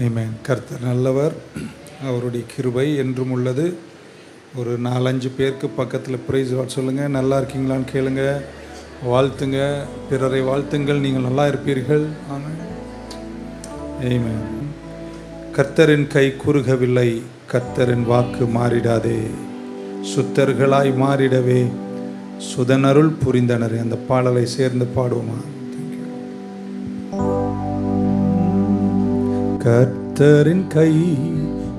ஆமென். கர்த்தர் நல்லவர், அவருடைய கிருபை என்றும் உள்ளது. ஒரு 4-5 பேருக்கு பக்கத்தில் பிரைஸ் வாட் சொல்லுங்கள். நல்லா இருக்கீங்களான்னு கேளுங்க, வாழ்த்துங்க, பிறரை வாழ்த்துங்கள், நீங்கள் நல்லா இருப்பீர்கள். ஆமென். ஆமென். கர்த்தரின் கை குறுகவில்லை, கர்த்தரின் வாக்கு மாறிடாதே, சுத்தர்களாய் மாறிடவே சுதனருள் புரிந்தனர். அந்த பாடலை சேர்ந்து பாடுவோமா? கர்த்தரின் கை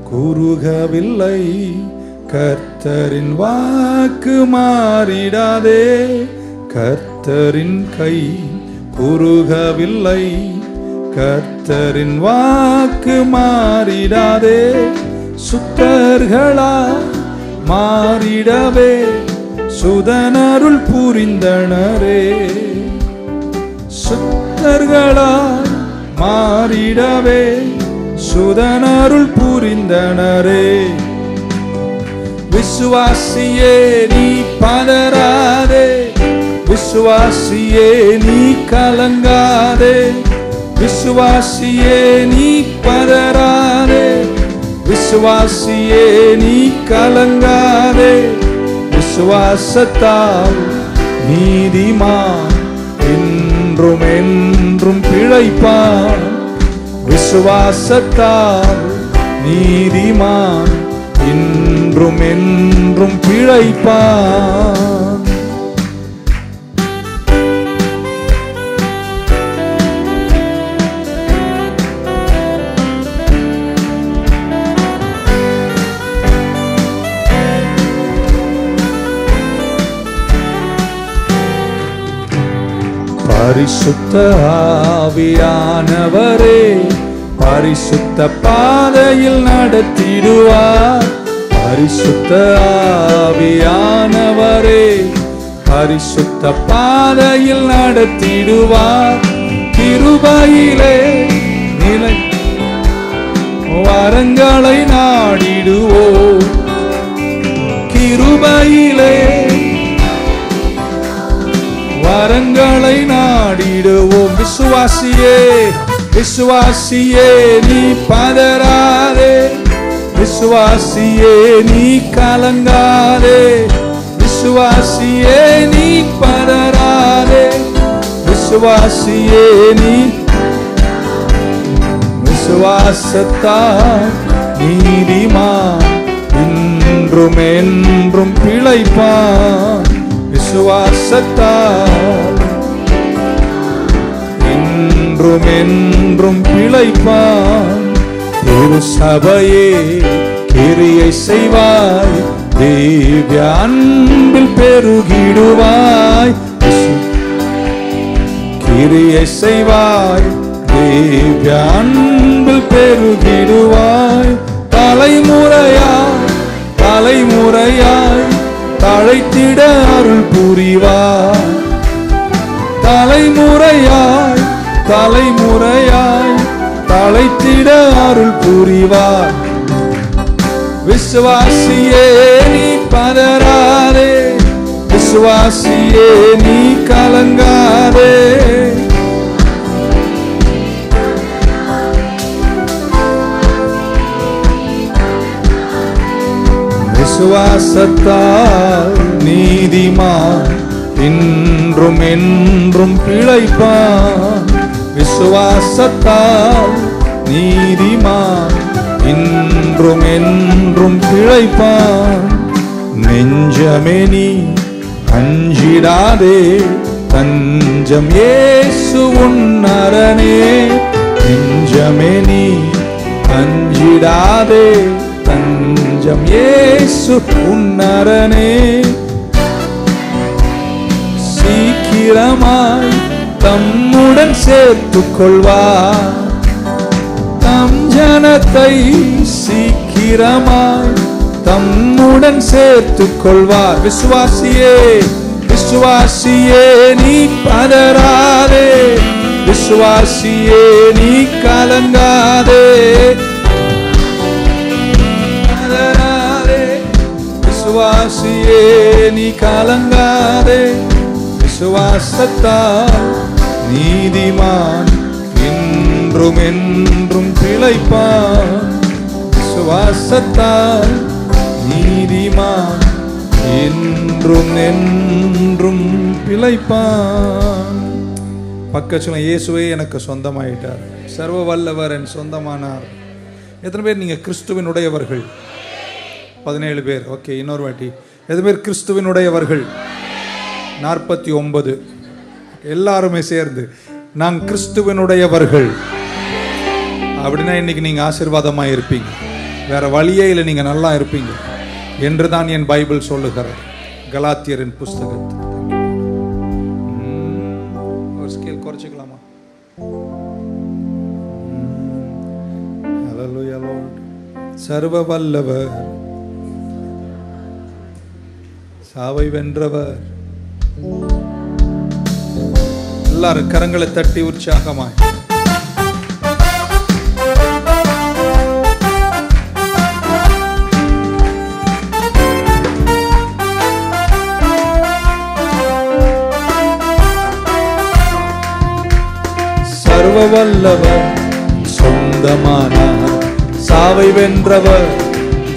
குறுகவில்லை, கர்த்தரின் வாக்கு மாறிடாதே, கர்த்தரின் கை குறுகவில்லை, கர்த்தரின் வாக்கு மாறிடாதே, சுத்தர்களா மாறிடவே சுதனருள் புரிந்தனரே, சுத்தர்களா மாறிடவே சுதனருள் புரிந்தனரே. விசுவாசியே நீ பதறாதே, விசுவாசியே நீ கலங்காதே, விசுவாசியே நீ பதறாதே, விசுவாசியே நீ கலங்காதே, விசுவாசத்தால் நீதிமான் என்றும் என்றும் பிழைப்பான், விசுவாசத்தால் நீதிமான் என்றும் என்றும் பிழைப்பான். பரிசுத்த ஆவியானவரே பரிசுத்த பாதையில் நடத்திடுவார், பரிசுத்த ஆவியானவரே பரிசுத்த பாதையில் நடத்திடுவார். கிருபையிலே நிலை வரங்களை நாடிடுவோம், கிருபையிலே வரங்களை நாடிடுவோம். விசுவாசியே விசுவாசியே நீ பதறாதே, விசுவாசியே நீ கலங்காதே, விசுவாசியே நீ பதறாதே, விசுவாசியே நீ விசுவாசத்தால் நீதிமான் என்றும் என்றும் பிழைப்பான், விசுவாசத்தால் என்றும் என்றும் பிழைப்பான். திரு சபையே கிரியை செய்வாய், தேவ அன்பில் பெருகிடுவாய், கிரியை செய்வாய், தேவ அன்பில் பெருகிடுவாய். தலைமுறையாய் தலைமுறையாய் தழைத்திட அருள் புரிவாய், தலைமுறையாய் தலைமுறையாய் தழைத்திட அருள் புரிவாய். விசுவாசியே நீ பதறாதே, விசுவாசியே நீ கலங்காதே, விசுவாசத்தால் நீதிமான் என்றும் என்றும் பிழைப்பான், விசுவாசத்தால் நீதிமான் என்றும் என்றும் பிழைப்பான். நெஞ்சமே நீ அஞ்சிடாதே, தஞ்சம் இயேசு உன் அரணே, நெஞ்சமே நீ அஞ்சிடாதே, தஞ்சம் இயேசு உன் அரணே. சீக்கிரமாய் தம்முடன் சேர்த்துக் கொள்வார், தம் ஜனத்தை சீக்கிரமாய் தம்முடன் சேர்த்துக் கொள்வார். விசுவாசியே விசுவாசியே நீ பதறாதே, விசுவாசியே நீ கலங்காதே, விசுவாசியே நீ கலங்காதே, விசுவாசத்தால் நீதிமான் என்றும் என்றும் பிழைப்பான். விசுவாசத்தால் நீதிமான் என்றும் என்றும் பிழைப்பான். பக்கத்துல இயேசுவே எனக்கு சொந்தமாயிட்டார், சர்வ வல்லவர் என் சொந்தமானார். எத்தனை பேர் நீங்க கிறிஸ்துவினுடையவர்கள்? 17 பேர். ஓகே, இன்னொரு வாட்டி. எத்தனை பேர் கிறிஸ்துவினுடையவர்கள்? 49. எல்லாருமே சேர்ந்து நான் கிறிஸ்துவினுடையவர்கள் அப்படின்னா இன்னைக்கு நீங்க ஆசீர்வாதமா இருப்பீங்க. வேற வழியே இல்லை, நீங்க நல்லா இருப்பீங்க என்றுதான் என் பைபிள் சொல்லுகிறது. கலாத்தியரின் புஸ்தகத்தில் ஒரு ஸ்கேல் குறைச்சிக்கலாமா? ஹல்லேலூயா லார்ட். சர்வ வல்லவர், சாவை வென்றவர். எல்லாரும் கரங்களை தட்டி உற்சாகமாய் சர்வ வல்லவர் சொந்தமானார், சாவை வென்றவர்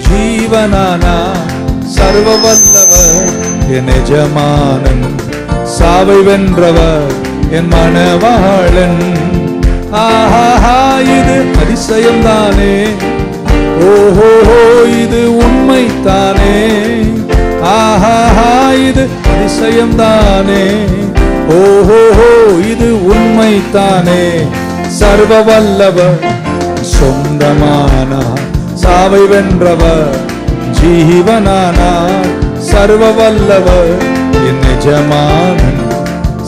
ஜீவனானார். சர்வ வல்லவர் என் எஜமானன், சாவை வென்றவர் என் மணவாளன். ஆஹா, இது அதிசயம்தானே, ஓஹோ இது உண்மைத்தானே. ஆஹா, இது அதிசயம்தானே, ஓஹோ இது உண்மைத்தானே. சர்வ வல்லவர் சொந்தமானார், சாவை வென்றவர் ஜீவனானார். சர்வ வல்லவர் என் எஜமானன்,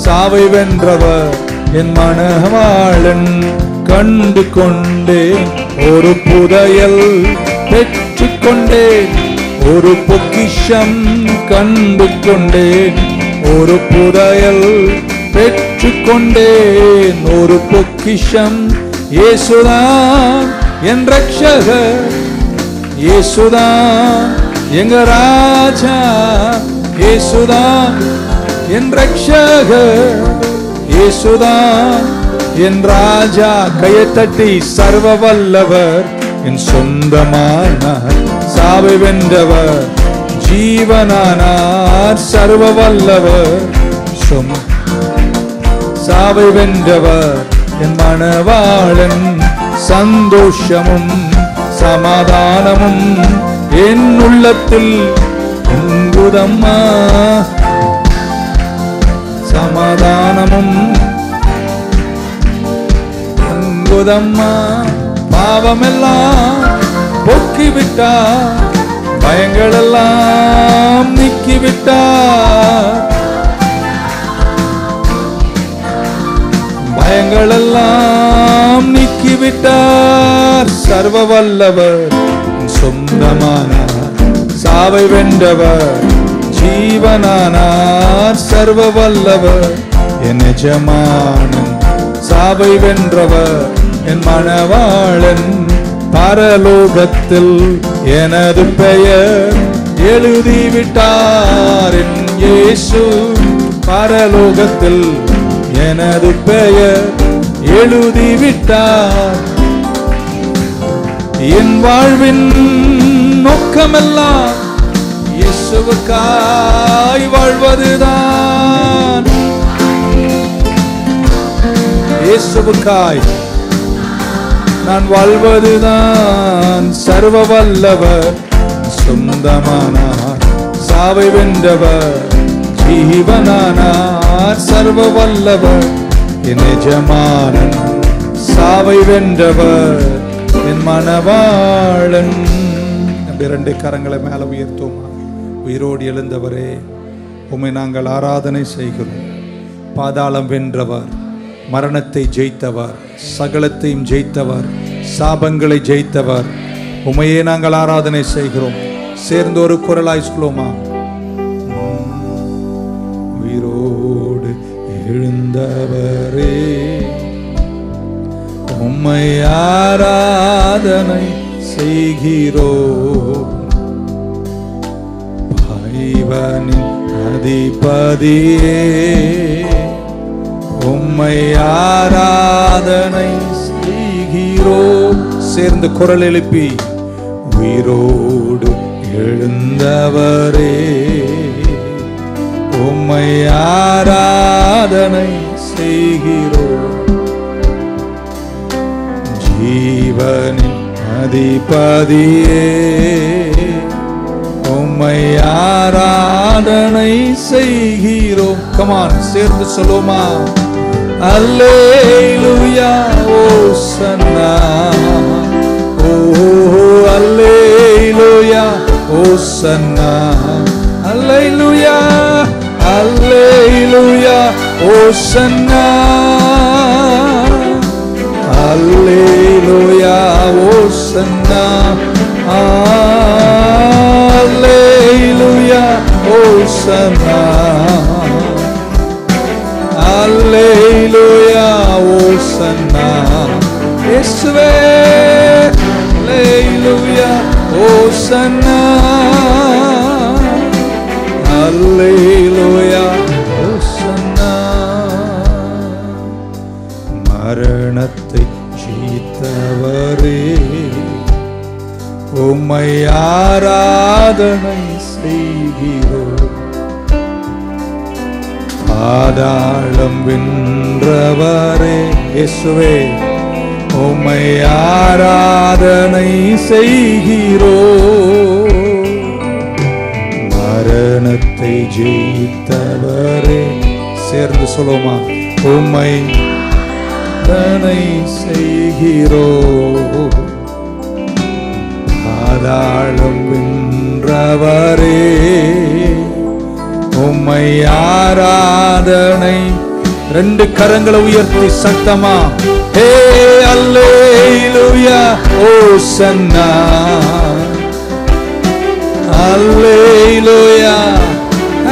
சாவை வென்றவர் என் மணவாளன். கண்டு கொண்டேன் ஒரு புதையல், பெற்று கொண்டேன் ஒரு பொக்கிஷம். கண்டு கொண்டேன் ஒரு புதையல், பெற்று கொண்டேன் ஒரு பொக்கிஷம். இயேசுதான் என் ரட்சகர், இயேசுதான் எங்க ராஜா. இயேசுதான் என் ரட்சகர், இயேசுதான் என் ராஜா. கையை தட்டி சர்வ வல்லவர் என் சொந்தமானார், சாவை வென்றவர் ஜீவனானார். சர்வ வல்லவர் சாவை வென்றவர் என் மணவாளன். சந்தோஷமும் சமாதானமும் என் உள்ளத்தில் பொங்குதம்மா, சமாதானமும் பொங்குதம்மா. பாவமெல்லாம் போக்கிவிட்டார், பயங்களெல்லாம் நீக்கிவிட்டார். பயங்களெல்லாம் நீக்கிவிட்டார். சர்வ வல்லவர் சொந்தமானார், சாவை வென்றவர் ஜீவனானார். சர்வ வல்லவர் என் எஜமானன், சாவை வென்றவர் என் மணவாளன். பரலோகத்தில் எனது பெயர் எழுதிவிட்டார் என் இயேசு. பரலோகத்தில் எனது பெயர் எழுதிவிட்டார். என் வாழ்வின் நோக்கமெல்லாம் இயேசுவுக்காய் வாழ்வதுதான். இயேசுவுக்காய் நான் வாழ்வதுதான். சர்வ வல்லவர் சொந்தமானார், சாவை வென்றவர் ஜீவனானார். சர்வ வல்லவர் என் எஜமானன், சாவை வென்றவர் என் மணவாளன். இரண்டு கரங்களை மேல உயர்த்துவோமா? உயிரோடு எழுந்தவரே, உம்மை நாங்கள் ஆராதனை செய்கிறோம். பாதாளம் வென்றவர், மரணத்தை ஜெயித்தவர், சகலத்தையும் ஜெயித்தவர், சாபங்களை ஜெயித்தவர், உம்மையே நாங்கள் ஆராதனை செய்கிறோம். சேர்ந்து ஒரு குரலாய் சொல்லுவோமா? உயிரோடு எழுந்தவரே, உம்மை ஆராதனை செய்கிறோம். பாய்வனின் அதிபதியே, உம்மை ஆராதனை செய்கிறோம். சேர்ந்து குரல் எழுப்பி உயிரோடு எழுந்தவரே உம்மை ஆராதனை செய்கிறோம். ஜீவனின் அதிபதியே உம்மை ஆராதனை செய்கிறோம். கமான் சேர்ந்து சொல்லுமா. அல்லேலூயா ஓசன்னா, ஓ அல்லேலூயா ஓசன்னா, அல்லேலூயா அல்லேலூயா ஓசன்னா, அல்லேலூயா ஓசன்னா, அல்லேலூயா ஓசன்னா, அல்லேலூயா ஓசன்னா. இயேசுவே அல்லேலூயா ஓசன்னா, அல்லேலூயா ஓசன்னா. மரணத்தை ஜெயித்தவரே உம்மை ஆராதனை செய்கிறோம். பாதாளம் வென்றவரே இயேசுவே உம்மை ஆராதனை செய்கிறோம். மரணத்தை ஜெயித்தவரே சேர்ந்து சொல்லுமா. உம்மை ஆராதனை செய்கிறோம். பாதாளம் வென்றவரே உம்மை ஆராதனை. ரெண்டு கரங்களை உயர்த்தி சத்தமா ஹே அல்லேலூயா ஓசன்னா, அல்லேலூயா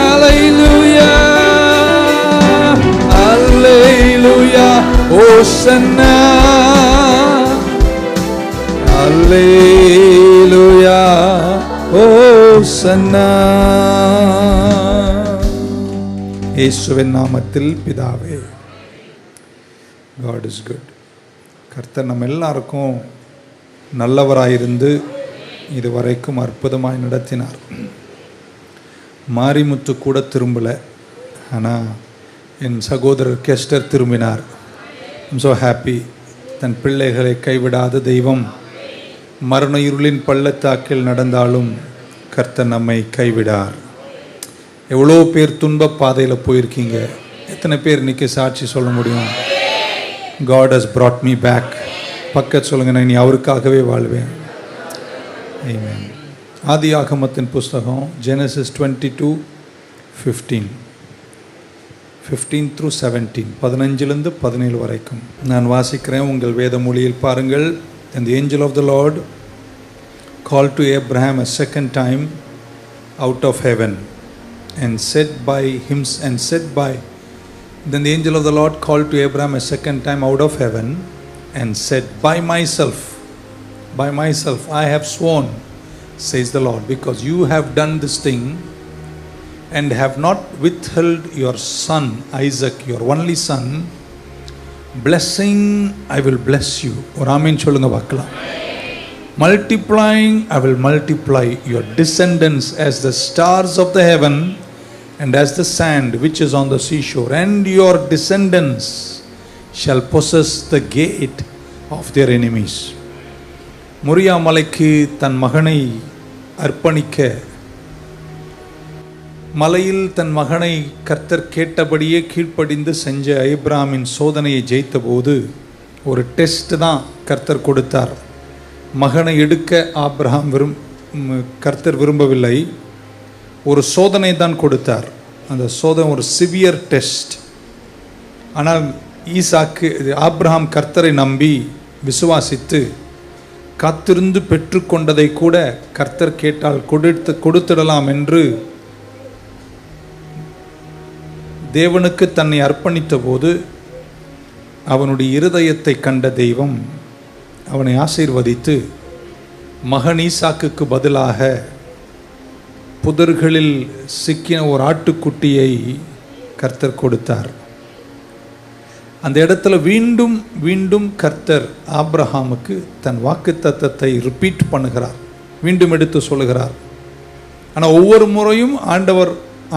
அல்லேலூயா அல்லேலூயா ஓசன்னா, அல்லேலூயா ஓசன்னா. இயேசுவின் நாமத்தில் பிதாவே. God is good. கர்த்தர் நம்ம எல்லாருக்கும் நல்லவராயிருந்து இதுவரைக்கும் அற்புதமாய் நடத்தினார். மாரிமுத்து கூட திரும்பல, ஆனால் என் சகோதரர் கெஸ்டர் திரும்பினார். I'm so happy. தன் பிள்ளைகளை கைவிடாத தெய்வம். மரண இருளின் பள்ளத்தாக்கில் நடந்தாலும் கர்த்தர் நம்மை கைவிடார். எவ்வளோ பேர் துன்ப பாதையில் போயிருக்கீங்க. எத்தனை பேர் இன்னைக்கு சாட்சி சொல்ல முடியும்? God has brought me back. பக்கத்து சொல்லுங்க, நான் இனி அவருக்காகவே வாழ்வேன். Amen. ஆதியாகமத்தின் புஸ்தகம் Genesis 22:15 through 17, 15 17 வரைக்கும் நான் வாசிக்கிறேன். உங்கள் வேத மொழியில் பாருங்கள். And the angel of the Lord called to Abraham a second time out of heaven and said Then the angel of the Lord called to Abraham a second time out of heaven and said, by myself I have sworn, says the Lord, because you have done this thing and have not withheld your son Isaac, your only son, blessing I will bless you. Or amen சொல்லுங்க பார்க்கலாம். Multiplying I will multiply your descendants as the stars of the heaven and as the sand which is on the seashore, and your descendants shall possess the gate of their enemies. மொரியா மலைக்கு தன் மகனை அர்ப்பணிக்க மலையில் தன் மகனை கர்த்தர் கேட்டபடியே கீழ்ப்படிந்து செஞ்ச ஆபிரகாமின் சோதனையை ஜெயித்த போது ஒரு டெஸ்ட் தான் கர்த்தர் கொடுத்தார். மகனை எடுக்க கர்த்தர் விரும்பவில்லை, ஒரு சோதனை தான் கொடுத்தார். அந்த சோதனை ஒரு சிவியர் டெஸ்ட். ஆனால் ஆபிரகாம் கர்த்தரை நம்பி விசுவாசித்து காத்திருந்து பெற்றுக்கொண்டதை கூட கர்த்தர் கேட்டால் கொடுத்திடலாம் என்று தேவனுக்கு தன்னை அர்ப்பணித்த போது அவனுடைய இருதயத்தை கண்ட தெய்வம் அவனை ஆசீர்வதித்து மகன் ஈசாக்குக்கு பதிலாக புதர்களில் சிக்கின ஒரு ஆட்டுக்குட்டியை கர்த்தர் கொடுத்தார். அந்த இடத்துல மீண்டும் மீண்டும் கர்த்தர் ஆபிரகாமுக்கு தன் வாக்குத்தத்தத்தை ரிப்பீட் பண்ணுகிறார், மீண்டும் எடுத்து சொல்லுகிறார். ஆனால் ஒவ்வொரு முறையும் ஆண்டவர்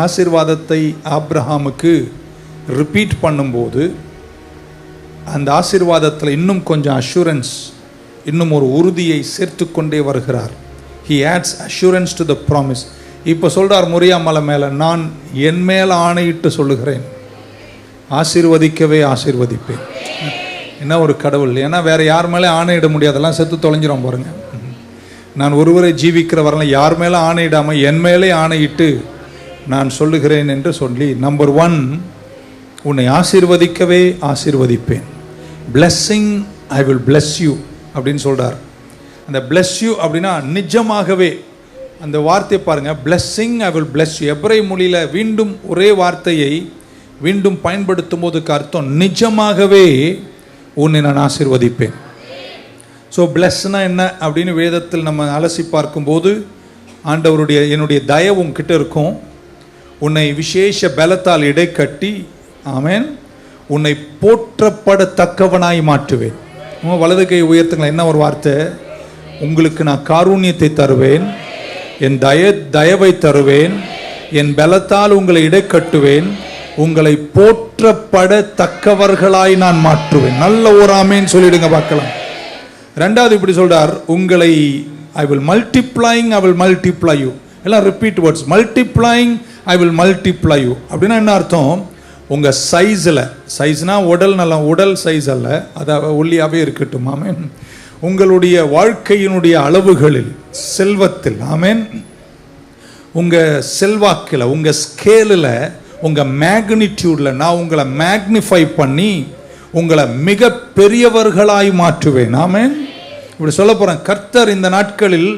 ஆசீர்வாதத்தை ஆபிரகாமுக்கு ரிப்பீட் பண்ணும்போது அந்த ஆசீர்வாதத்தில் இன்னும் கொஞ்சம் அஷூரன்ஸ், இன்னும் ஒரு உறுதியை சேர்த்து கொண்டே வருகிறார். He adds assurance to the promise. இப்போ சொல்கிறார் மொரியா மலை மேலே, நான் என் மேலே ஆணையிட்டு சொல்லுகிறேன், ஆசீர்வதிக்கவே ஆசீர்வதிப்பேன். என்ன ஒரு கடவுள்! ஏன்னா வேறு யார் மேலே ஆணையிட முடியாதெல்லாம் செத்து தொலைஞ்சிரும் பாருங்க. நான் ஒருவரை ஜீவிக்கிற வரலாம், யார் மேலே ஆணையிடாமல் என் மேலே ஆணையிட்டு நான் சொல்லுகிறேன் என்று சொல்லி, நம்பர் 1, உன்னை ஆசீர்வதிக்கவே ஆசீர்வதிப்பேன். Blessing I will bless you அப்படின்னு சொல்கிறார். அந்த பிளெஸ் யூ அப்படின்னா நிஜமாகவே, அந்த வார்த்தையை பாருங்கள், blessing I will bless you. எபிரேய மொழியில் மீண்டும் ஒரே வார்த்தையை மீண்டும் பயன்படுத்தும் போதுக்கு அர்த்தம் நிஜமாகவே உன்னை நான் ஆசீர்வதிப்பேன். ஸோ பிளஸ்னா என்ன அப்படின்னு வேதத்தில் நம்ம அலசி பார்க்கும்போது, ஆண்டவருடைய என்னுடைய தயவு உன்கிட்ட இருக்கும், உன்னை விசேஷ பலத்தால் இடை கட்டி, ஆமென், உன்னை போற்றப்படத்தக்கவனாய் மாற்றுவேன். வலது கை உயர்த்துங்களா. என்ன ஒரு வார்த்தை! உங்களுக்கு நான் காருண்யத்தை தருவேன், என் தயவை தருவேன், என் பலத்தால் உங்களை இடை கட்டுவேன், உங்களை போற்றப்படத்தக்கவர்களாய் நான் மாற்றுவேன். நல்ல ஒரு ஆமேன்னு சொல்லிடுங்க பார்க்கலாம். ரெண்டாவது இப்படி சொல்றார், உங்களை I will multiplying I will multiply you. எல்லாம் repeat words. Multiplying I will multiply you அப்படின்னா என்ன அர்த்தம்? உங்கள் சைஸில், சைஸ்னா உடல் நலம், உடல் சைஸ் அல்ல, அதை ஒல்லியாகவே இருக்கட்டும், ஆமேன், உங்களுடைய வாழ்க்கையினுடைய அளவுகளில், செல்வத்தில், ஆமேன், உங்கள் செல்வாக்கில், உங்கள் ஸ்கேலில், உங்கள் மேக்னிடியூடில் நான் உங்களை மேக்னிஃபை பண்ணி உங்களை மிக பெரியவர்களாய் மாற்றுவேன். ஆமேன். இப்படி சொல்ல போகிறேன். கர்த்தர் இந்த நாட்களில்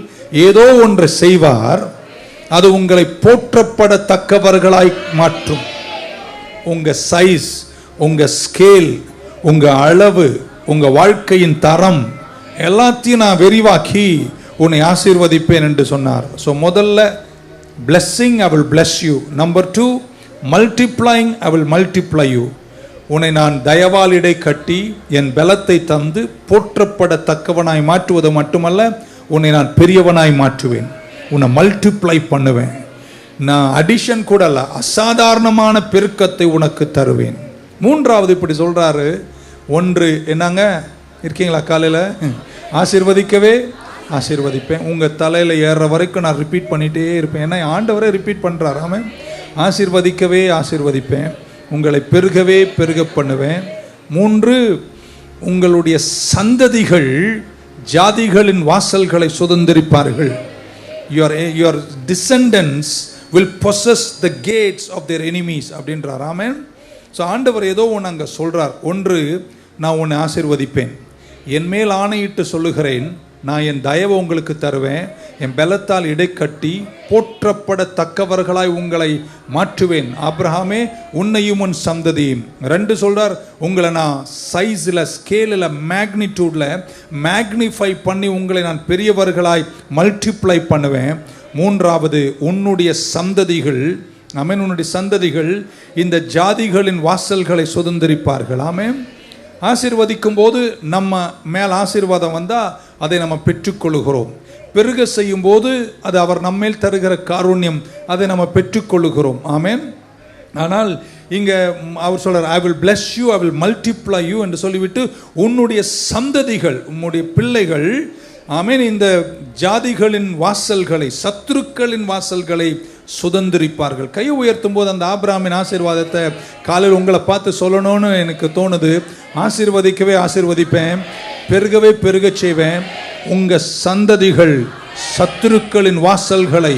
ஏதோ ஒன்று செய்வார், அது உங்களை போற்றப்படத்தக்கவர்களாய் மாற்றும். உங்கள் சைஸ், உங்கள் ஸ்கேல், உங்கள் அளவு, உங்கள் வாழ்க்கையின் தரம் எல்லாத்தையும் நான் விரிவாக்கி உன்னை ஆசீர்வதிப்பேன் என்று சொன்னார். ஸோ முதல்ல blessing I will bless you. Number 2, multiplying I will multiply you. உன்னை நான் தயவால் இடை கட்டி என் பலத்தை தந்து போற்றப்படத்தக்கவனாய் மாற்றுவது மட்டுமல்ல, உன்னை நான் பெரியவனாய் மாற்றுவேன், உன்னை மல்டிப்ளை பண்ணுவேன். நான் அடிஷன் கூட அல்ல, அசாதாரணமான பெருக்கத்தை உனக்கு தருவேன். மூன்றாவது இப்படி சொல்றாரு. ஒன்று என்னங்க இருக்கீங்களா? காலையில் ஆசீர்வதிக்கவே ஆசீர்வதிப்பேன். உங்கள் தலையில் ஏறுற வரைக்கும் நான் ரிப்பீட் பண்ணிகிட்டே இருப்பேன். ஏன்னா ஆண்டவரே ரிப்பீட் பண்ணுறாரு. ஆமாம், ஆசீர்வதிக்கவே ஆசீர்வதிப்பேன், உங்களை பெருகவே பெருக பண்ணுவேன். 3, உங்களுடைய சந்ததிகள் ஜாதிகளின் வாசல்களை சுதந்திரிப்பார்கள். Your descendants will possess the gates of their enemies அப்படின்றார். ஆமென். ஸோ ஆண்டவர் ஏதோ ஒன்று அங்கே சொல்கிறார். ஒன்று, நான் உன்னை ஆசீர்வதிப்பேன், என் மேல் ஆணையிட்டு சொல்லுகிறேன், நான் என் தயவை உங்களுக்கு தருவேன், என் பலத்தால் இடை கட்டி போற்றப்படத்தக்கவர்களாய் உங்களை மாற்றுவேன். ஆபிரகாமே, உன்னையும் உன் சந்ததியும். 2 சொல்கிறார், உங்களை நான் சைஸில், ஸ்கேலில், மேக்னிடியூடில் மேக்னிஃபை பண்ணி உங்களை நான் பெரியவர்களாய் மல்டிப்ளை பண்ணுவேன். 3வது, உன்னுடைய சந்ததிகள், ஆமென், உன்னுடைய சந்ததிகள் இந்த ஜாதிகளின் வாசல்களை சுதந்திரிப்பார்கள். ஆமென். ஆசீர்வதிக்கும் போது நம்ம மேல் ஆசீர்வாதம் வந்தால் அதை நம்ம பெற்றுக்கொள்கிறோம். பெருக செய்யும் போது அது அவர் நம்மேல் தருகிற காருண்யம், அதை நம்ம பெற்றுக்கொள்கிறோம். ஆமென். ஆனால் இங்கே அவர் சொல்கிறார், I will bless you, I will multiply you என்று சொல்லிவிட்டு உன்னுடைய சந்ததிகள், உன்னுடைய பிள்ளைகள், ஆமென், இந்த ஜாதிகளின் வாசல்களை, சத்துருக்களின் வாசல்களை சுதந்திரிப்பார்கள். கையை உயர்த்தும் போது அந்த ஆபிரகாமின் ஆசீர்வாதத்தை காலையில் உங்களை பார்த்து சொல்லணும்னு எனக்கு தோணுது. ஆசீர்வதிக்கவே ஆசீர்வதிப்பேன், பெருகவே பெருக செய்வேன், உங்கள் சந்ததிகள் சத்துருக்களின் வாசல்களை,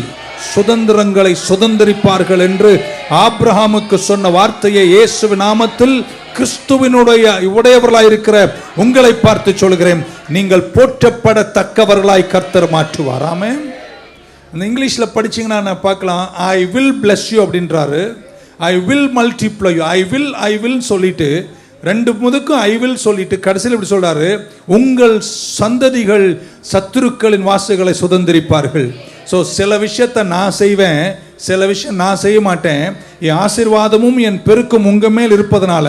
சுதந்திரங்களை சுதந்திரிப்பார்கள் என்று ஆபிரகாமுக்கு சொன்ன வார்த்தையை இயேசுவின் நாமத்தில் கிறிஸ்துவினுடைய உடையவர்களாய் இருக்கிற உங்களை பார்த்து சொல்கிறேன், நீங்கள் போற்றப்படத்தக்கவர்களாய் கர்த்தர் மாற்றுவார். ஆமென். அந்த இங்கிலீஷில் படிச்சிங்கன்னா நான் பார்க்கலாம், ஐ வில் பிளஸ் யூ அப்படின்றாரு, ஐ will multiply you. I will சொல்லிட்டு 2 முதுக்கும் ஐ வில் சொல்லிட்டு கடைசியில் இப்படி சொல்றாரு, உங்கள் சந்ததிகள் சத்துருக்களின் வாசல்களை சுதந்திரிப்பார்கள். ஸோ சில விஷயத்தை நான் செய்வேன், சில விஷயம் நான் செய்ய மாட்டேன், என் ஆசீர்வாதமும் என் பெருக்கும் உங்க மேல் இருப்பதனால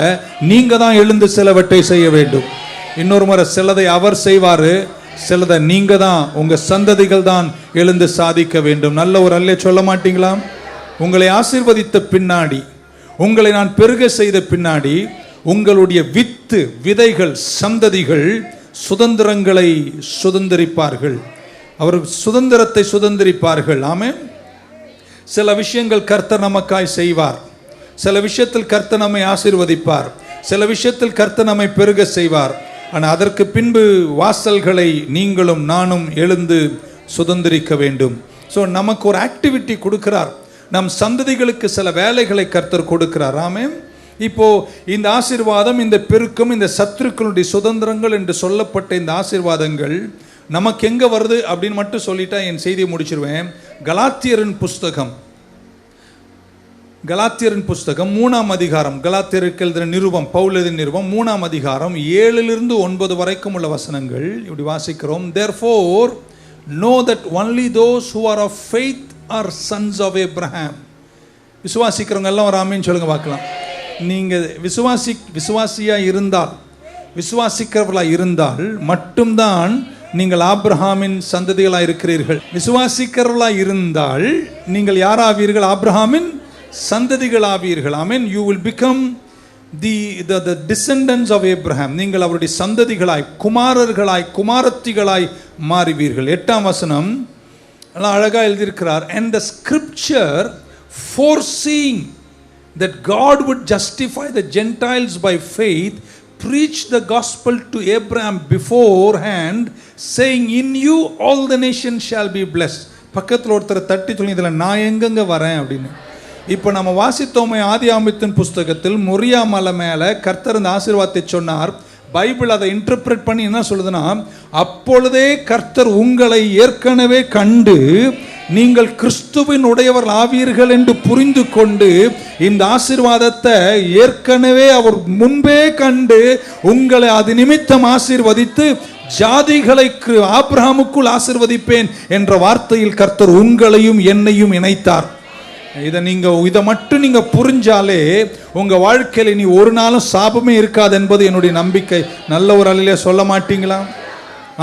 நீங்க தான் எழுந்து சிலவற்றை செய்ய வேண்டும். இன்னொரு முறை, சிலதை அவர் செய்வாரு, சிலதை நீங்க தான், உங்க சந்ததிகள் தான் எழுந்து சாதிக்க வேண்டும். நல்ல ஒரு அல்லே சொல்ல மாட்டீங்களா? உங்களை ஆசீர்வதித்த பின்னாடி, உங்களை நான் பெருக செய்த பின்னாடி, உங்களுடைய விதைகள், சந்ததிகள் சுதந்திரங்களை சுதந்திரிப்பார்கள். அவர் சுதந்திரத்தை சுதந்திரிப்பார்கள். ஆமென். சில விஷயங்கள் கர்த்தர் நமக்காய் செய்வார். சில விஷயத்தில் கர்த்தர் நம்மை ஆசீர்வதிப்பார். சில விஷயத்தில் கர்த்தர் நம்மை பெருக செய்வார். ஆனால் அதற்கு பின்பு வாசல்களை நீங்களும் நானும் எழுந்து சுதந்திரிக்க வேண்டும். ஸோ நமக்கு ஒரு ஆக்டிவிட்டி கொடுக்கிறார். நம் சந்ததிகளுக்கு சில வேலைகளை கர்த்தர் கொடுக்கிறார். ஆமென். இப்போ இந்த ஆசீர்வாதம், இந்த பெருக்கம், இந்த சத்துருக்களுடைய சுதந்திரங்கள் என்று சொல்லப்பட்ட இந்த ஆசீர்வாதங்கள் நமக்கு எங்க வருது அப்படின்னு மட்டும் சொல்லிட்டா என் செய்தியை முடிச்சிருவேன். கலாத்தியரின் புஸ்தகம் 3ஆம் அதிகாரம், கலாத்தியருக்கு எழுதின நிருபம், பவுல் எழுதின நிருபம் 3ஆம் அதிகாரம் 7-9 வரைக்கும் உள்ள வசனங்கள் இப்படி வாசிக்கிறோம். Therefore know that only those who are of faith are sons of Abraham. விசுவாசிக்கிறவங்க எல்லாம் ஒரு ஆமீன் சொல்லுங்க பார்க்கலாம். நீங்க விசுவாசியா இருந்தால், விசுவாசிக்கிறவர்களா இருந்தால் மட்டும்தான் நீங்கள் ஆபிரகாமின் சந்ததிகளாக இருக்கிறீர்கள். விசுவாசிக்கிறவர்களா இருந்தால் நீங்கள் யாராவீர்கள்? ஆபிரகாமின் சந்ததிகளாவீர்கள். ஆமென். You will become the descendants of Abraham. நீங்கள் அவருடைய சந்ததிகளாய், குமாரர்களாய், குமாரத்திகளாய் மாறுவீர்கள். 8ஆம் வசனம் அழகா எழுதியிருக்கிறார். And the scripture, foreseeing that God would justify the Gentiles by faith, preached the gospel to Abraham beforehand, saying, in you all the nations shall be blessed. பக்கத்தில் ஒருத்தர் தட்டி சொல்லி, இதில் நான் எங்கெங்க வரேன் அப்படின்னு. இப்போ நம்ம வாசித்தோமே ஆதியாகமத்தின் புஸ்தகத்தில் மொரியா மலை மேலே கர்த்தர் இந்த ஆசீர்வாதத்தை சொன்னார். பைபிள் அதை இன்டர்பிரேட் பண்ணி என்ன சொல்லுதுன்னா, அப்பொழுதே கர்த்தர் உங்களை ஏற்கனவே கண்டு நீங்கள் கிறிஸ்துவின் உடையவர்கள் ஆவீர்கள் என்று புரிந்து கொண்டு இந்த ஆசீர்வாதத்தை ஏற்கனவே அவர் முன்பே கண்டு உங்களை அது நிமித்தம் ஆசீர்வதித்து ஜாதிகளை ஆபிரகாமுக்குள் ஆசீர்வதிப்பேன் என்ற வார்த்தையில் கர்த்தர் உங்களையும் என்னையும் இணைத்தார். இதை மட்டும் நீங்க புரிஞ்சாலே உங்க வாழ்க்கையில நீ ஒரு நாளும் சாபமே இருக்காது என்பது என்னுடைய நம்பிக்கை. நல்ல ஒரு அல்லேலூயா சொல்ல மாட்டீங்களா?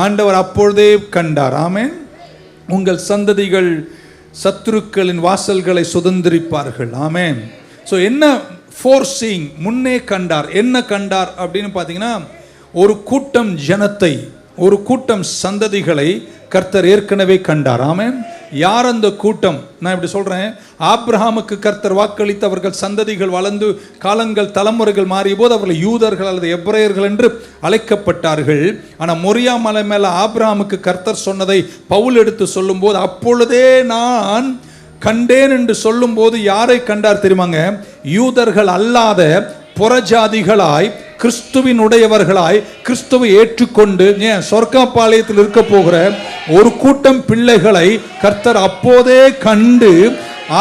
ஆண்டவர் அப்பொழுதே கண்டார். ஆமென். உங்கள் சந்ததிகள் சத்துருக்களின் வாசல்களை சுதந்திரிப்பார்கள். ஆமென். ஸோ என்ன ஃபோர்சிங், முன்னே கண்டார். என்ன கண்டார் அப்படின்னு பார்த்தீங்கன்னா, ஒரு கூட்டம் ஜனத்தை, ஒரு கூட்டம் சந்ததிகளை கர்த்தர் ஏற்கனவே கண்டார். ஆமென். யார் அந்த கூட்டம்? நான் இப்படி சொல்றேன், ஆபிரகாமுக்கு கர்த்தர் வாக்களித்து அவர்கள் சந்ததிகள் வளர்ந்து காலங்கள் தலைமுறைகள் மாறிய போது அவர்கள் யூதர்கள் அல்லது எபிரேயர்கள் என்று அழைக்கப்பட்டார்கள். ஆனால் மொரியா மலை மேல ஆபிரகாமுக்கு கர்த்தர் சொன்னதை பவுல் எடுத்து சொல்லும் போது, அப்பொழுதே நான் கண்டேன் என்று சொல்லும் போது யாரை கண்டார் தெரியுமாங்க? யூதர்கள் அல்லாத புறஜாதிகளாய், கிறிஸ்துவின் உடையவர்களாய், கிறிஸ்துவை ஏற்றுக்கொண்டு சொர்க்கப்பாளையத்தில் இருக்க போகிற ஒரு கூட்டம் பிள்ளைகளை கர்த்தர் அப்போதே கண்டு,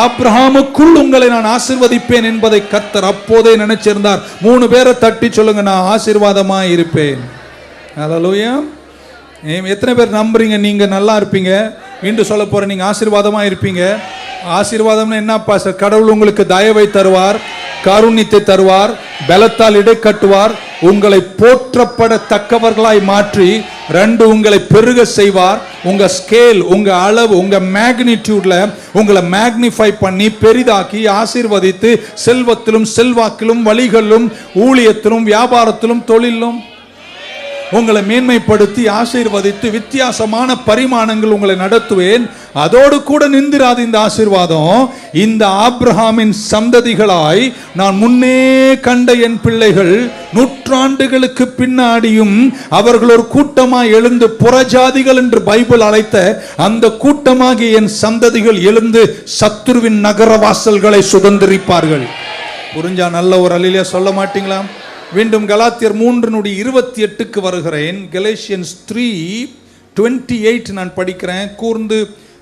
ஆபிரகாமுக்குள் உங்களை நான் ஆசீர்வதிப்பேன் என்பதை கர்த்தர் அப்போதே நினைச்சிருந்தார். 3 பேரை தட்டி சொல்லுங்க, நான் ஆசீர்வாதமா இருப்பேன். ஹல்லேலூயா. எத்தனை பேர் நம்புறீங்க நீங்க நல்லா இருப்பீங்க? மீண்டும் சொல்ல போறேன், நீங்க ஆசீர்வாதமா இருப்பீங்க. ஆசீர்வாதம்னா என்ன பாஸ்டர்? கடவுள் உங்களுக்கு தயவை தருவார், காருண்யத்தை தருவார், பலத்தால் இடை கட்டுவார், உங்களை போற்றப்படத்தக்கவர்களாய் மாற்றி 2 உங்களை பெருக செய்வார். உங்க ஸ்கேல், உங்க அளவு, உங்க மேக்னிடியூட்ல உங்களை மேக்னிஃபை பண்ணி பெரிதாக்கி ஆசீர்வதித்து செல்வத்திலும் செல்வாக்கிலும் வழிகளிலும் ஊழியத்திலும் வியாபாரத்திலும் தொழிலும் உங்களை மேன்மைப்படுத்தி ஆசீர்வதித்து வித்தியாசமான பரிமாணங்கள் உங்களை நடத்துவேன். அதோடு கூட நின்றாது இந்த ஆசீர்வாதம். இந்த ஆபிரகாமின் சந்ததிகளாய் நான் முன்னே கண்ட என் பிள்ளைகள் நூற்றாண்டுகளுக்கு பின்னாடியும் அவர்கள் ஒரு கூட்டமாய் எழுந்து, புறஜாதிகள் என்று பைபிள் அழைத்த அந்த கூட்டமாகிய என் சந்ததிகள் எழுந்து சத்துருவின் நகர வாசல்களை சுதந்திரிப்பார்கள். புரிஞ்சா நல்ல ஒரு அல்லேலூயா சொல்ல மாட்டீங்களா? மீண்டும் கலாத்தியர் 3:28 வருகிறேன். கலேஷியன்ஸ் 3:28 நான் படிக்கிறேன். கூர்ந்து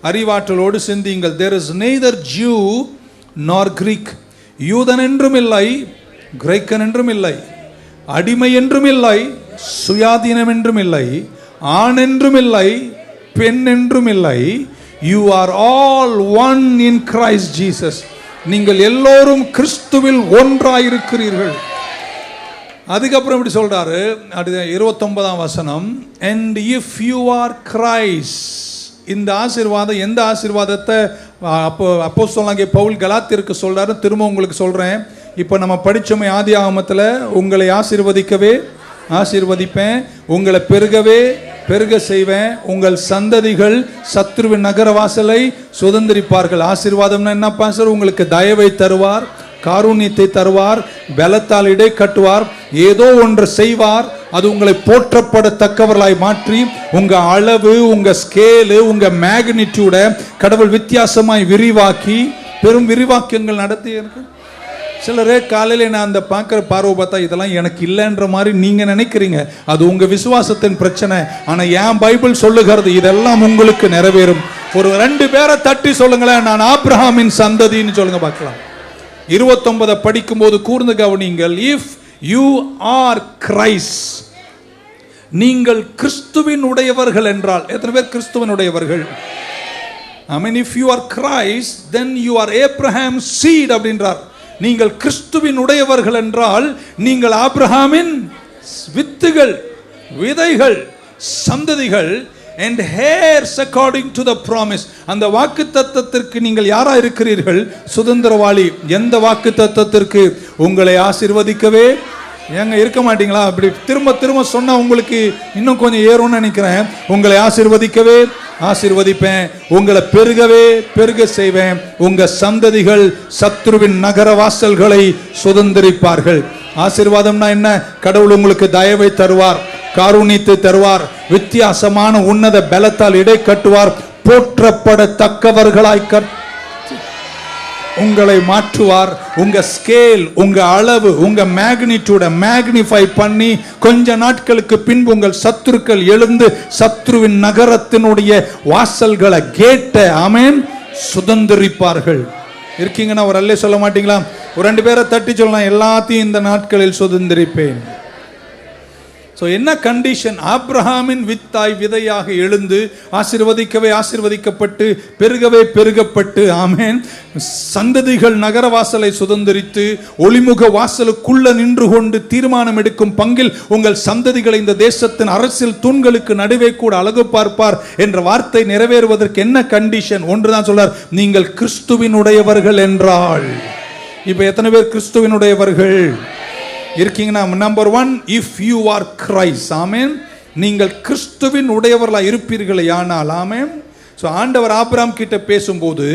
அறிவாற்றலோடு சிந்தியுங்கள். There is neither Jew nor Greek, யூதன் என்றும் இல்லை, கிரேக்கன் என்றும் இல்லை, அடிமை என்றும் இல்லை, சுயாதீனம் என்றும் இல்லை, ஆண் என்றும் இல்லை, பெண் என்றும் இல்லை, You are all one in Christ Jesus. நீங்கள் எல்லோரும் கிறிஸ்துவில் ஒன்றாயிருக்கிறீர்கள். அதுக்கப்புறம் இப்படி சொல்றாரு, அடுத்த 29ஆம் வசனம், and if you are Christ. இந்த ஆசீர்வாதம், எந்த ஆசீர்வாதத்தை அப்போஸ்தலனாகிய பவுல் கலாத்தியருக்கு சொல்றாரு, திரும்ப உங்களுக்கு சொல்றேன். இப்போ நம்ம படிச்சோமே ஆதியாகமத்தில், உங்களை ஆசீர்வதிக்கவே ஆசீர்வதிப்பேன், உங்களை பெருகவே பெருக செய்வேன், உங்கள் சந்ததிகள் சத்ருவின் நகர வாசலை சுதந்திரிப்பார்கள். ஆசீர்வாதம்னா என்ன பாஸ்டர்? உங்களுக்கு தயவை தருவார், காருண்யத்தை தருவார், பலத்தால் இடை கட்டுவார், ஏதோ ஒன்று செய்வார், அது உங்களை போற்றப்படத்தக்கவர்களாய் மாற்றி உங்க அளவு, உங்க ஸ்கேலு, உங்க மேக்னிடியூட கடவுள் வித்தியாசமாய் விரிவாக்கி பெரும் விரிவாக்கங்கள் நடத்தி இருக்கு. சிலரே காலையில் நான் அந்த பார்க்குற பார்வை பார்த்தா இதெல்லாம் எனக்கு இல்லைன்ற மாதிரி நீங்கள் நினைக்கிறீங்க. அது உங்கள் விசுவாசத்தின் பிரச்சனை. ஆனால் என் பைபிள் சொல்லுகிறது இதெல்லாம் உங்களுக்கு நிறைவேறும். ஒரு 2 பேரை தட்டி சொல்லுங்களேன், நான் ஆபிரகாமின் சந்ததின்னு சொல்லுங்க பார்க்கலாம். 29 படிக்கும்போது கூர்ந்து கவனிங்கள். இஃப் யூ ஆர் கிரைஸ்ட், நீங்கள் கிறிஸ்துவின் உடையவர்கள் என்றால், எத்தனை பேர் கிறிஸ்துவின் உடையவர்கள்? I mean, if you are Christ, then you are Abraham's seed அப்படின்றார். நீங்கள் கிறிஸ்துவின் உடையவர்கள் என்றால் நீங்கள் ஆபிரகாமின் வித்துகள், விதைகள், சந்ததிகள், and heirs according to the promise. அந்த வாக்குத்தத்தத்திற்கு நீங்கள் யாரா இருக்கிறீர்கள்? சுதந்திரவாளி. எந்த வாக்குத்தத்தத்திற்கு? உங்களை ஆசீர்வதிக்கவே. ஏங்க இருக்க மாட்டீங்களா? அப்படி திரும்ப திரும்ப சொன்னா உங்களுக்கு இன்னும் கொஞ்சம் ஏறும்னு நினைக்கிறேன். உங்களை ஆசீர்வதிக்கவே ஆசீர்வதிப்பேன், உங்களை பெருகவே பெருக செய்வேன், உங்க சந்ததிகள் சத்ருவின் நகர வாசல்களை சுதந்திரிப்பார்கள். ஆசீர்வாதம்னா என்ன? கடவுள் உங்களுக்கு தயவை தருவார், காருண்யத்தை தருவார், வித்தியாசமான உன்னத பலத்தால் இடை கட்டுவார், போற்றப்படத்தக்கவர்களாய் உங்களை மாற்றுவார். உங்க ஸ்கேல், உங்க அளவு, உங்க மேக்னிடியூட மேக்னிஃபை பண்ணி கொஞ்ச நாட்களுக்கு பின்பு உங்கள் சத்துருக்கள் எழுந்து சத்ருவின் நகரத்தினுடைய வாசல்களை, கேட்ட ஆமென், சுதந்திரிப்பார்கள். இருக்கீங்கன்னா ஒரு அல்லே சொல்ல மாட்டீங்களா? ஒரு 2 பேரை தட்டி சொல்லலாம், எல்லாத்தையும் இந்த நாட்களில் சுதந்திரிப்பேன். ஸோ என்ன கண்டிஷன்? ஆபிரகாமின் வித்தாய் விதையாக எழுந்து ஆசீர்வதிக்கவே ஆசீர்வதிக்கப்பட்டு பெருகவே பெருகப்பட்டு ஆமென், சந்ததிகள் நகரவாசலை சுதந்திரித்து ஒளிமுக வாசலுக்குள்ள நின்று கொண்டு தீர்மானம் எடுக்கும் பங்கில் உங்கள் சந்ததிகளை இந்த தேசத்தின் அரசியல் தூண்களுக்கு நடுவே கூட அழகு பார்ப்பார் என்ற வார்த்தை நிறைவேறுவதற்கு என்ன கண்டிஷன்? ஒன்றுதான் சொல்றார், நீங்கள் கிறிஸ்துவினுடையவர்கள் என்றால். இப்ப எத்தனை பேர் கிறிஸ்துவினுடையவர்கள் இருக்கீங்கன்னா? Number 1, if you are Christ, ஆமென், நீங்கள் கிறிஸ்துவின் உடையவர்களாக இருப்பீர்களே ஆனால், ஆமென். ஸோ ஆண்டவர் ஆபிரகாம் கிட்ட பேசும்போது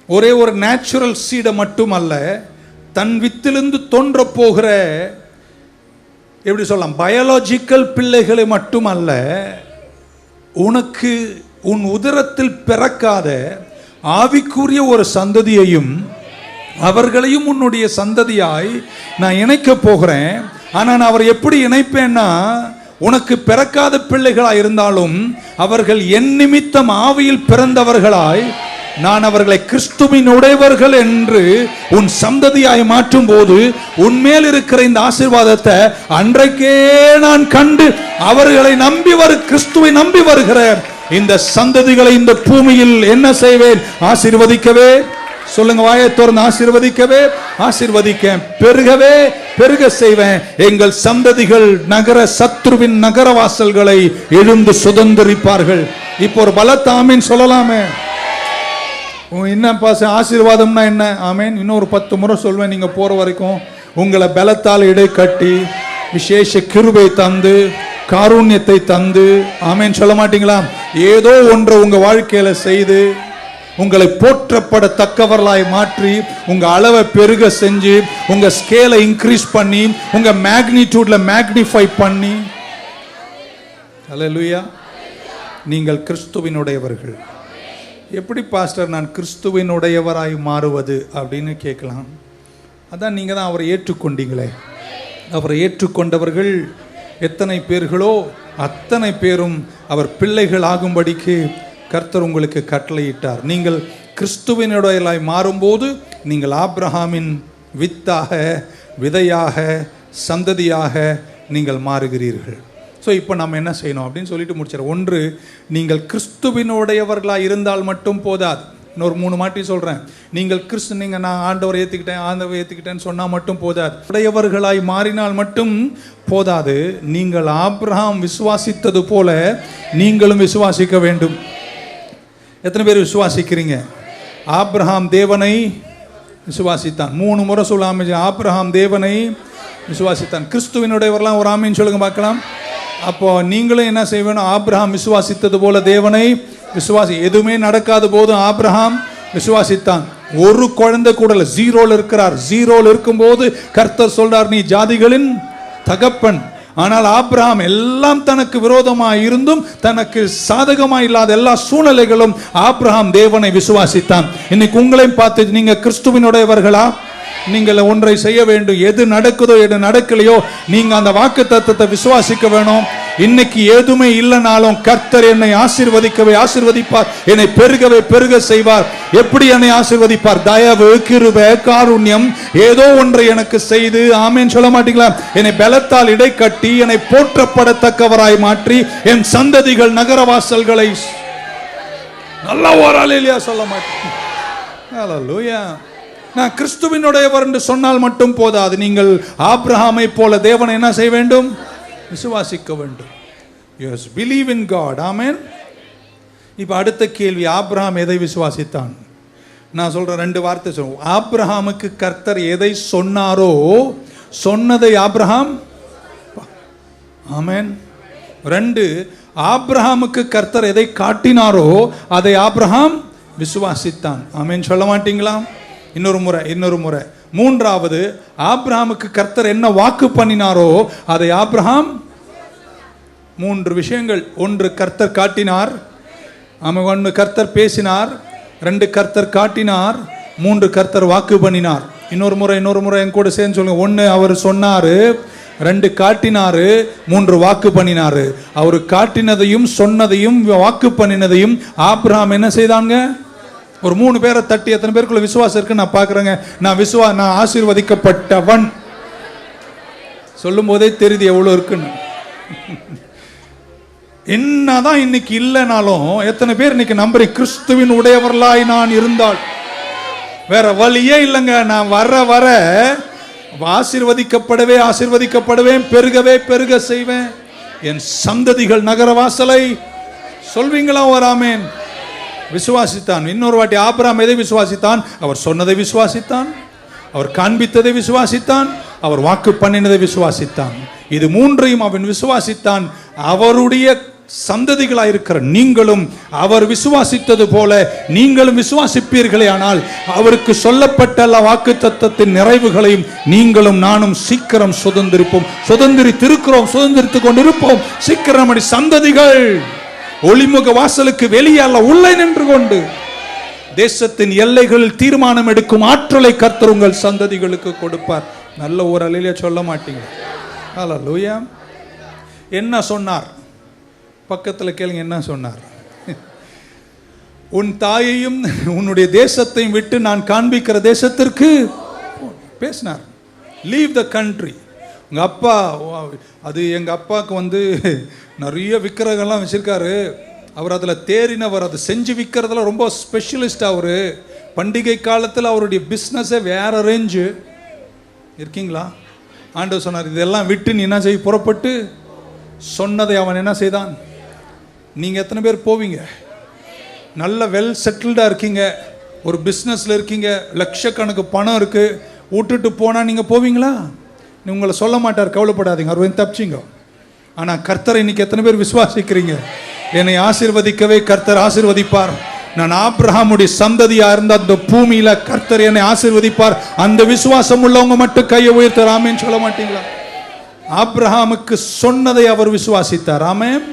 ஒரே ஒரு நேச்சுரல் சீடை மட்டுமல்ல, தன் வித்திலிருந்து தோன்ற போகிற, எப்படி சொல்லலாம், பயாலஜிக்கல் பிள்ளைகளை மட்டுமல்ல, உனக்கு உன் உதரத்தில் பிறக்காத ஆவிக்குரிய ஒரு சந்ததியையும் அவர்களையும் உன்னுடைய சந்ததியாய் நான் இணைக்க போகிறேன். ஆனால் நான் அவர் எப்படி இணைப்பேன்னா, உனக்கு பிறக்காத பிள்ளைகளாய் இருந்தாலும் அவர்கள் என் நிமித்தம் ஆவியில் பிறந்தவர்களாய் நான் அவர்களை கிறிஸ்துவின் உடையவர்கள் என்று உன் சந்ததியாய் மாற்றும் போது உன்மேல் இருக்கிற இந்த ஆசீர்வாதத்தை அன்றைக்கே நான் கண்டு அவர்களை நம்பி கிறிஸ்துவை நம்பி வருகிற இந்த சந்ததிகளை இந்த பூமியில் என்ன செய்வேன்? ஆசீர்வதிக்கவே. சொல்லுங்க, வாயை திறந்து, ஆசீர்வதிக்கவே ஆசீர்வதிக்க, பெருகவே பெருக செய்வேன். எங்கள் சந்ததிகள் நகர சத்ருவின் நகர வாசல்களை எழுந்து சுதந்திரிப்பார்கள். இப்போ ஒரு பலத்த ஆமீன் சொல்லலாமே. என்ன பாச ஆசீர்வாதம்னா என்ன? ஆமீன். இன்னொரு 10 முறை சொல்வேன் நீங்க போற வரைக்கும். உங்களை பலத்தால் இடை கட்டி விசேஷ கிருபை தந்து காருண்யத்தை தந்து, ஆமீன் சொல்ல மாட்டீங்களா? ஏதோ ஒன்று உங்க வாழ்க்கையில செய்து உங்களை போற்றப்படத்தக்கவர்களாய் மாற்றி உங்க அளவை பெருக செஞ்சு உங்க ஸ்கேலை இன்க்ரீஸ் பண்ணி உங்க மேக்னிடியூட்ல மேக்னிஃபை பண்ணி, ஹல்லேலூயா, நீங்கள் கிறிஸ்துவினுடையவர்கள். எப்படி பாஸ்டர் நான் கிறிஸ்துவினுடையவராய் மாறுவது அப்படின்னு கேட்கலாம். அதான் நீங்க தான் அவரை ஏற்றுக்கொண்டீங்களே. அவரை ஏற்றுக்கொண்டவர்கள் எத்தனை பேர்களோ அத்தனை பேரும் அவர் பிள்ளைகள் ஆகும்படிக்கு கர்த்தர் உங்களுக்கு கட்டளையிட்டார். நீங்கள் கிறிஸ்துவினுடையவராய் மாறும்போது நீங்கள் ஆபிரகாமின் வித்தாக, விதையாக, சந்ததியாக நீங்கள் மாறுகிறீர்கள். ஸோ ஸோ இப்போ நம்ம என்ன செய்யணும் அப்படின்னு சொல்லிட்டு முடிச்சிடறோம். ஒன்று, நீங்கள் கிறிஸ்துவினுடையவர்களாக இருந்தால் மட்டும் போதாது. இன்னொரு 3 மாட்டி சொல்கிறேன். நீங்கள் நீங்கள் நான் ஆண்டவரை ஏற்றுக்கிட்டேன்னு சொன்னால் மட்டும் போதாது. உடையவர்களாய் மாறினால் மட்டும் போதாது. நீங்கள் ஆபிரகாம் விசுவாசித்தது போல நீங்களும் விசுவாசிக்க வேண்டும். எத்தனை பேர் விசுவாசிக்கிறீங்க? ஆபிரகாம் தேவனை விசுவாசித்தான். 3 முறை சொல்லாம, ஆபிரகாம் தேவனை விசுவாசித்தான். கிறிஸ்துவினுடையவர்களாம் ஒரு ஆமீன் சொல்லுங்க பார்க்கலாம். அப்போ நீங்களும் என்ன செய்ய வேணும்? ஆபிரகாம் விசுவாசித்தது போல தேவனை விசுவாசி. எதுவுமே நடக்காத போதும் ஆபிரகாம் விசுவாசித்தான். ஒரு குழந்தை கூட இல்லை, ஜீரோல இருக்கிறார். ஜீரோல இருக்கும்போது கர்த்தர் சொல்றார், நீ ஜாதிகளின் தகப்பன். ஆனால் ஆபிரகாம் எல்லாம் தனக்கு விரோதமாக இருந்தும் தனக்கு சாதகமாக இல்லாத எல்லா சூழ்நிலைகளும் ஆபிரகாம் தேவனை விசுவாசித்தான். இன்னைக்கு உங்களையும் பார்த்து, நீங்க கிறிஸ்துவினுடையவர்களா? நீங்கள் ஒன்றை செய்ய வேண்டும். எது நடக்குதோ எது நடக்கலையோ நீங்க அந்த வாக்கு தத்தத்தை விசுவாசிக்க வேணும். இன்னைக்கு எதுவுமே இல்லைனாலும் கர்த்தர் என்னை ஆசீர்வதிப்பார், என்னை பெருக செய்வார். எப்படி என்னை ஆசீர்வதிப்பார்? தயவு, கிருபை, காருண்யம், ஏதோ ஒன்றை எனக்கு செய்து, ஆமென் சொல்ல மாட்டீங்களா? என்னை பலத்தால் இடை கட்டி என்னை போற்றப்படத்தக்கவராய் மாற்றி என் சந்ததிகள் நகரவாசல்களை நல்லா ஓராளியா சொல்ல மாட்டேன். ஹல்லேலூயா. நான் கிறிஸ்துவினுடையவர் என்று சொன்னால் மட்டும் போதாது. நீங்கள் ஆபிரகாமை போல தேவனை என்ன செய்ய வேண்டும்? விசுவாசிக்க வேண்டும். Yes, believe in God. Amen. இப்போ அடுத்த கேள்வி, ஆபிரகாம் எதை விசுவாசித்தான்? நான் சொல்றேன் 2 வார்த்தை சொல்லுவோம். ஆபிரகாமுக்கு கர்த்தர் எதை சொன்னாரோ சொன்னதை ஆபிரகாம், ஆமென். 2, ஆபிரகாமுக்கு கர்த்தர் எதை காட்டினாரோ அதை ஆபிரகாம் விசுவாசித்தான். ஆமென் சொல்ல மாட்டீங்களா? இன்னொரு முறை. 3வது, ஆபிரகாமுக்கு கர்த்தர் என்ன வாக்கு பண்ணினாரோ அதை ஆபிரகாம். 3 விஷயங்கள். 1 கர்த்தர் காட்டினார், 1 கர்த்தர் பேசினார், 2 கர்த்தர் காட்டினார், 3 கர்த்தர் வாக்கு பண்ணினார். இன்னொரு முறை என் கூட சேர்ந்து சொல்லுங்க. 1 அவர் சொன்னாரு, 2 காட்டினாரு, 3 வாக்கு பண்ணினாரு. அவர் காட்டினதையும் சொன்னதையும் வாக்கு பண்ணினதையும் ஆபிரகாம் என்ன செய்தாங்க? ஒரு 3 பேரை தட்டி, எத்தனை பேருக்குள்ள விசுவாசம் இருக்கு நான் பார்க்குறேங்க. நான் ஆசீர்வதிக்கப்பட்டவன் சொல்லும் போதே தெரியுது எவ்வளோ இருக்குன்னு. என்னதான் இன்னைக்கு இல்லைனாலும் எத்தனை பேர் இன்னைக்கு நம்புறீங்க? கிறிஸ்துவின் உடையவர்களாய் நான் இருந்தால் வேற வழியே இல்லைங்க. நான் வர ஆசீர்வதிக்கப்படுவேன், பெருக செய்வேன். என் சந்ததிகள் நகரவாசலை சொல்வீங்களா? ஒரு ஆமென். விசுவாசித்தான். இன்னொரு வாட்டி, ஆபிரகாம் எதை விசுவாசித்தான்? அவர் சொன்னதை விசுவாசித்தான், அவர் காண்பித்ததை விசுவாசித்தான், அவர் வாக்கு பண்ணினதை விசுவாசித்தான். இது 3ஐயும் அவன் விசுவாசித்தான். அவருடைய சந்ததிகளாயிருக்கிற நீங்களும் அவர் விசுவாசித்தது போல நீங்களும் விசுவாசிப்பீர்களே ஆனால் அவருக்கு சொல்லப்பட்ட எல்லா வாக்கு தத்தத்தின் நிறைவுகளையும் நீங்களும் நானும் சீக்கிரம் சுதந்திரித்துக் கொண்டிருப்போம். சீக்கிரம் சந்ததிகள் ஒளிமுக வாசலுக்கு வெளியே அல்ல உள்ளே நின்று கொண்டு தேசத்தின் எல்லைகளில் தீர்மானம் எடுக்கும் ஆற்றலை கர்த்தர் உங்கள் சந்ததிகளுக்கு கொடுப்பார். நல்ல ஒரு அலையில சொல்ல மாட்டீங்க. ஹல்லேலூயா. என்ன சொன்னார்? பக்கத்தில் கேளுங்க. என்ன சொன்னார்? உன் தாயையும் உன்னுடைய தேசத்தையும் விட்டு நான் காண்பிக்கிற தேசத்திற்கு பேசினார். Leave the country. உங்கள் அப்பா, அது எங்கள் அப்பாவுக்கு நிறைய விக்கிரகம்லாம் வச்சுருக்காரு. அவர் அதில் தேறினவர், அதை செஞ்சு விற்கிறதுல ரொம்ப ஸ்பெஷலிஸ்ட். அவர் பண்டிகை காலத்தில் அவருடைய பிஸ்னஸே வேற ரேஞ்சு. இருக்கீங்களா? ஆண்டவர் சொன்னார், இதெல்லாம் விட்டு நீ என்ன செய்ய? புறப்பட்டு சொன்னதை அவன் என்ன செய்தான்? நீங்கள் எத்தனை பேர் போவீங்க? நல்ல வெல் செட்டில்டாக இருக்கீங்க, ஒரு பிஸ்னஸில் இருக்கீங்க, லட்சக்கணக்கு பணம் இருக்குது, விட்டுட்டு போனால் நீங்கள் போவீங்களா? உங்களை சொல்ல மாட்டார், கவலைப்படாதீங்க, அவர் தப்பிச்சிங்க. ஆனால் கர்த்தரை இன்னைக்கு எத்தனை பேர் விசுவாசிக்கிறீங்க? என்னை ஆசீர்வதிக்கவே கர்த்தர் ஆசீர்வதிப்பார். நான் ஆபிரகாமுடைய சந்ததியா இருந்த அந்த பூமியில கர்த்தர் என்னை ஆசீர்வதிப்பார். அந்த விசுவாசம் உள்ளவங்க மட்டும் கையை உயர்த்தார். ஆமென் சொல்ல மாட்டீங்களா? ஆபிரகாமுக்கு சொன்னதை அவர் விசுவாசித்தார். ஆமென்.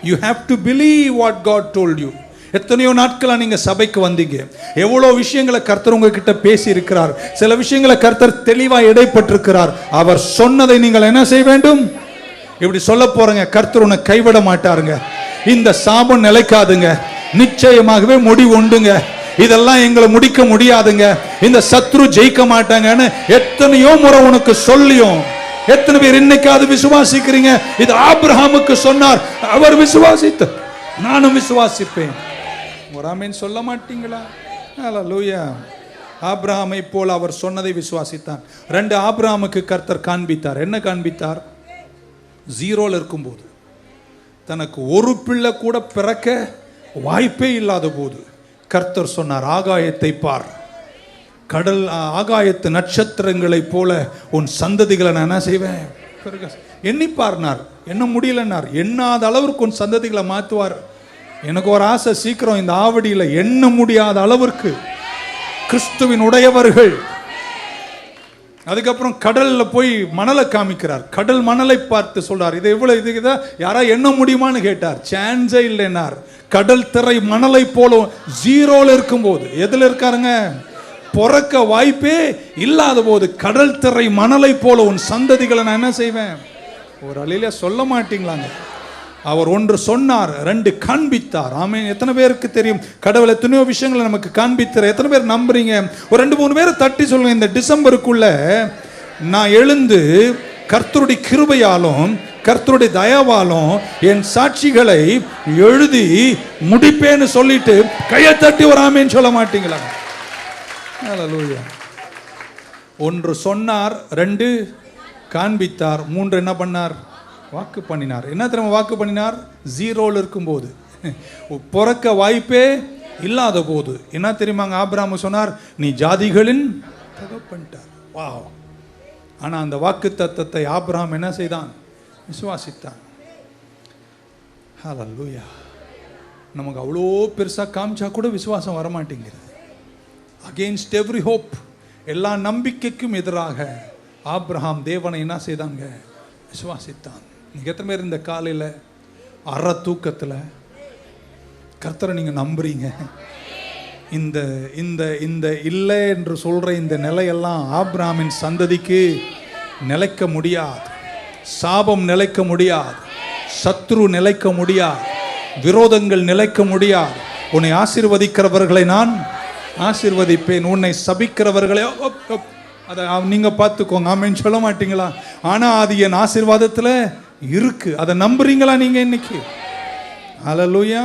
You have to believe what God told you. எத்தனையோ நாட்களா நீங்க சபைக்கு வந்தீங்க, எவ்வளோ விஷயங்களை கர்த்தர் உங்ககிட்ட பேசி இருக்கிறார். சில விஷயங்களை கர்த்தர் தெளிவாக இடைப்பட்டிருக்கிறார். அவர் சொன்னதை நீங்கள் என்ன செய்ய வேண்டும்? இப்படி சொல்ல போறங்க, கர்த்தர் உன்னை கைவிட மாட்டாருங்க. இந்த சாபம் நிலைக்காதுங்க, நிச்சயமாகவே முடிவு உண்டுங்க. இதெல்லாம் எங்களை முடிக்க முடியாதுங்க, இந்த சத்ரு ஜெயிக்க மாட்டாங்கன்னு எத்தனையோ முறை உனக்கு சொல்லியும் எத்தனை பேர் இன்னைக்காவது விசுவாசிக்கிறீங்க? இது ஆபிரகாமுக்கு சொன்னார், அவர் விசுவாசித்த, நானும் விசுவாசிப்பேன். ஒரு ஆமென் சொல்ல மாட்டீங்களா? ஹல்லேலூயா. ஆபிரகாமை போல அவர் சொன்னதை விசுவாசித்தான். 2, ஆபிரகாமுக்கு கர்த்தர் காண்பித்தார். என்ன காண்பித்தார்? ஜீரோல இருக்கும்போது, தனக்கு ஒரு பிள்ளை கூட பிறக்க வாய்ப்பே இல்லாத போது கர்த்தர் சொன்னார், ஆகாயத்தை பார், கடல் ஆகாயத்து நட்சத்திரங்களைப் போல உன் சந்ததிகளை நான் என்ன செய்வேன், எண்ணி பார்னார். என்ன முடியலன்னார், எண்ணாத அளவிற்கு உன் சந்ததிகளை மாற்றுவார். எனக்கு ஒரு ஆசை, சீக்கிரம் இந்த ஆவடியில் எண்ண முடியாத அளவிற்கு கிறிஸ்துவின் உடையவர்கள். அதுக்கப்புறம் கடல்ல போய் மணலை காமிக்கிறார். கடல் மணலை பார்த்து சொல்றார், இது எவ்வளவு, இதுதான் யாரா எண்ண முடியுமான்னு கேட்டார். சான்ஸே இல்லைனார். கடல் திரை மணலை போல ஜீரோல இருக்கும்போது, எதுல இருக்காருங்க, பிறக்க வாய்ப்பே இல்லாத போது, கடல் திரை மணலை போல உன் சந்ததிகளை நான் என்ன செய்வேன். ஒரு அலையில சொல்ல மாட்டீங்களாங்க. அவர் 1 சொன்னார், 2 காண்பித்தார். ஆமென். எத்தனை பேருக்கு தெரியும் கடவுள் எத்தனையோ விஷயங்களை நமக்கு காண்பித்தார்? எத்தனை பேர் நம்புறீங்க? ஒரு 2-3 பேரை தட்டி சொல்லுங்க, இந்த டிசம்பருக்குள்ள நான் எழுந்து கர்த்தருடைய கிருபையாலும் கர்த்தருடைய தயவாலும் என் சாட்சிகளை எழுதி முடிப்பேன்னு சொல்லிட்டு கையை தட்டி ஒரு ஆமென் சொல்ல மாட்டீங்களா? ஹல்லேலூயா. 1 சொன்னார், 2 காண்பித்தார், 3 என்ன பண்ணார்? வாக்கு பண்ணினார். என்ன தெரியுமா வாக்கு பண்ணினார்? ஜீரோல இருக்கும்போது, பிறக்க வாய்ப்பே இல்லாத போது. என்ன தெரியுமாங்க ஆபிரகாம் சொன்னார், நீ ஜாதிகளின் தகப்பன்ட்டார். வாவ். ஆனா அந்த வாக்கு தத்தத்தை ஆபிரகாம் என்ன செய்தான்? விசுவாசித்தான். ஹல்லேலூயா. நமக்கு அவ்வளோ பெருசா காமிச்சா கூட விசுவாசம் வரமாட்டேங்கிறது. அகெயின்ஸ்ட் எவ்ரி ஹோப், எல்லா நம்பிக்கைக்கும் எதிராக ஆபிரகாம் தேவனை என்ன செய்தாங்க? விசுவாசித்தான். நீங்க எத்தனை பேர் இந்த காலையில் அற தூக்கத்தில் கர்த்தரை நீங்க நம்புறீங்க? இந்த இந்த இந்த இல்லை என்று சொல்ற இந்த நிலையெல்லாம் ஆபிரகாமின் சந்ததிக்கு நிலைக்க முடியாது. சாபம் நிலைக்க முடியாது, சத்ரு நிலைக்க முடியாது, விரோதங்கள் நிலைக்க முடியாது. உன்னை ஆசீர்வதிக்கிறவர்களை நான் ஆசீர்வதிப்பேன், உன்னை சபிக்கிறவர்களை அதை நீங்க பார்த்துக்கோங்க. ஆமென் சொல்ல மாட்டீங்களா? ஆனா அது என் ஆசீர்வாதத்தில் இருக்கு. அதை நம்புறீங்களா நீங்க இன்னைக்கு? ஹல்லேலூயா.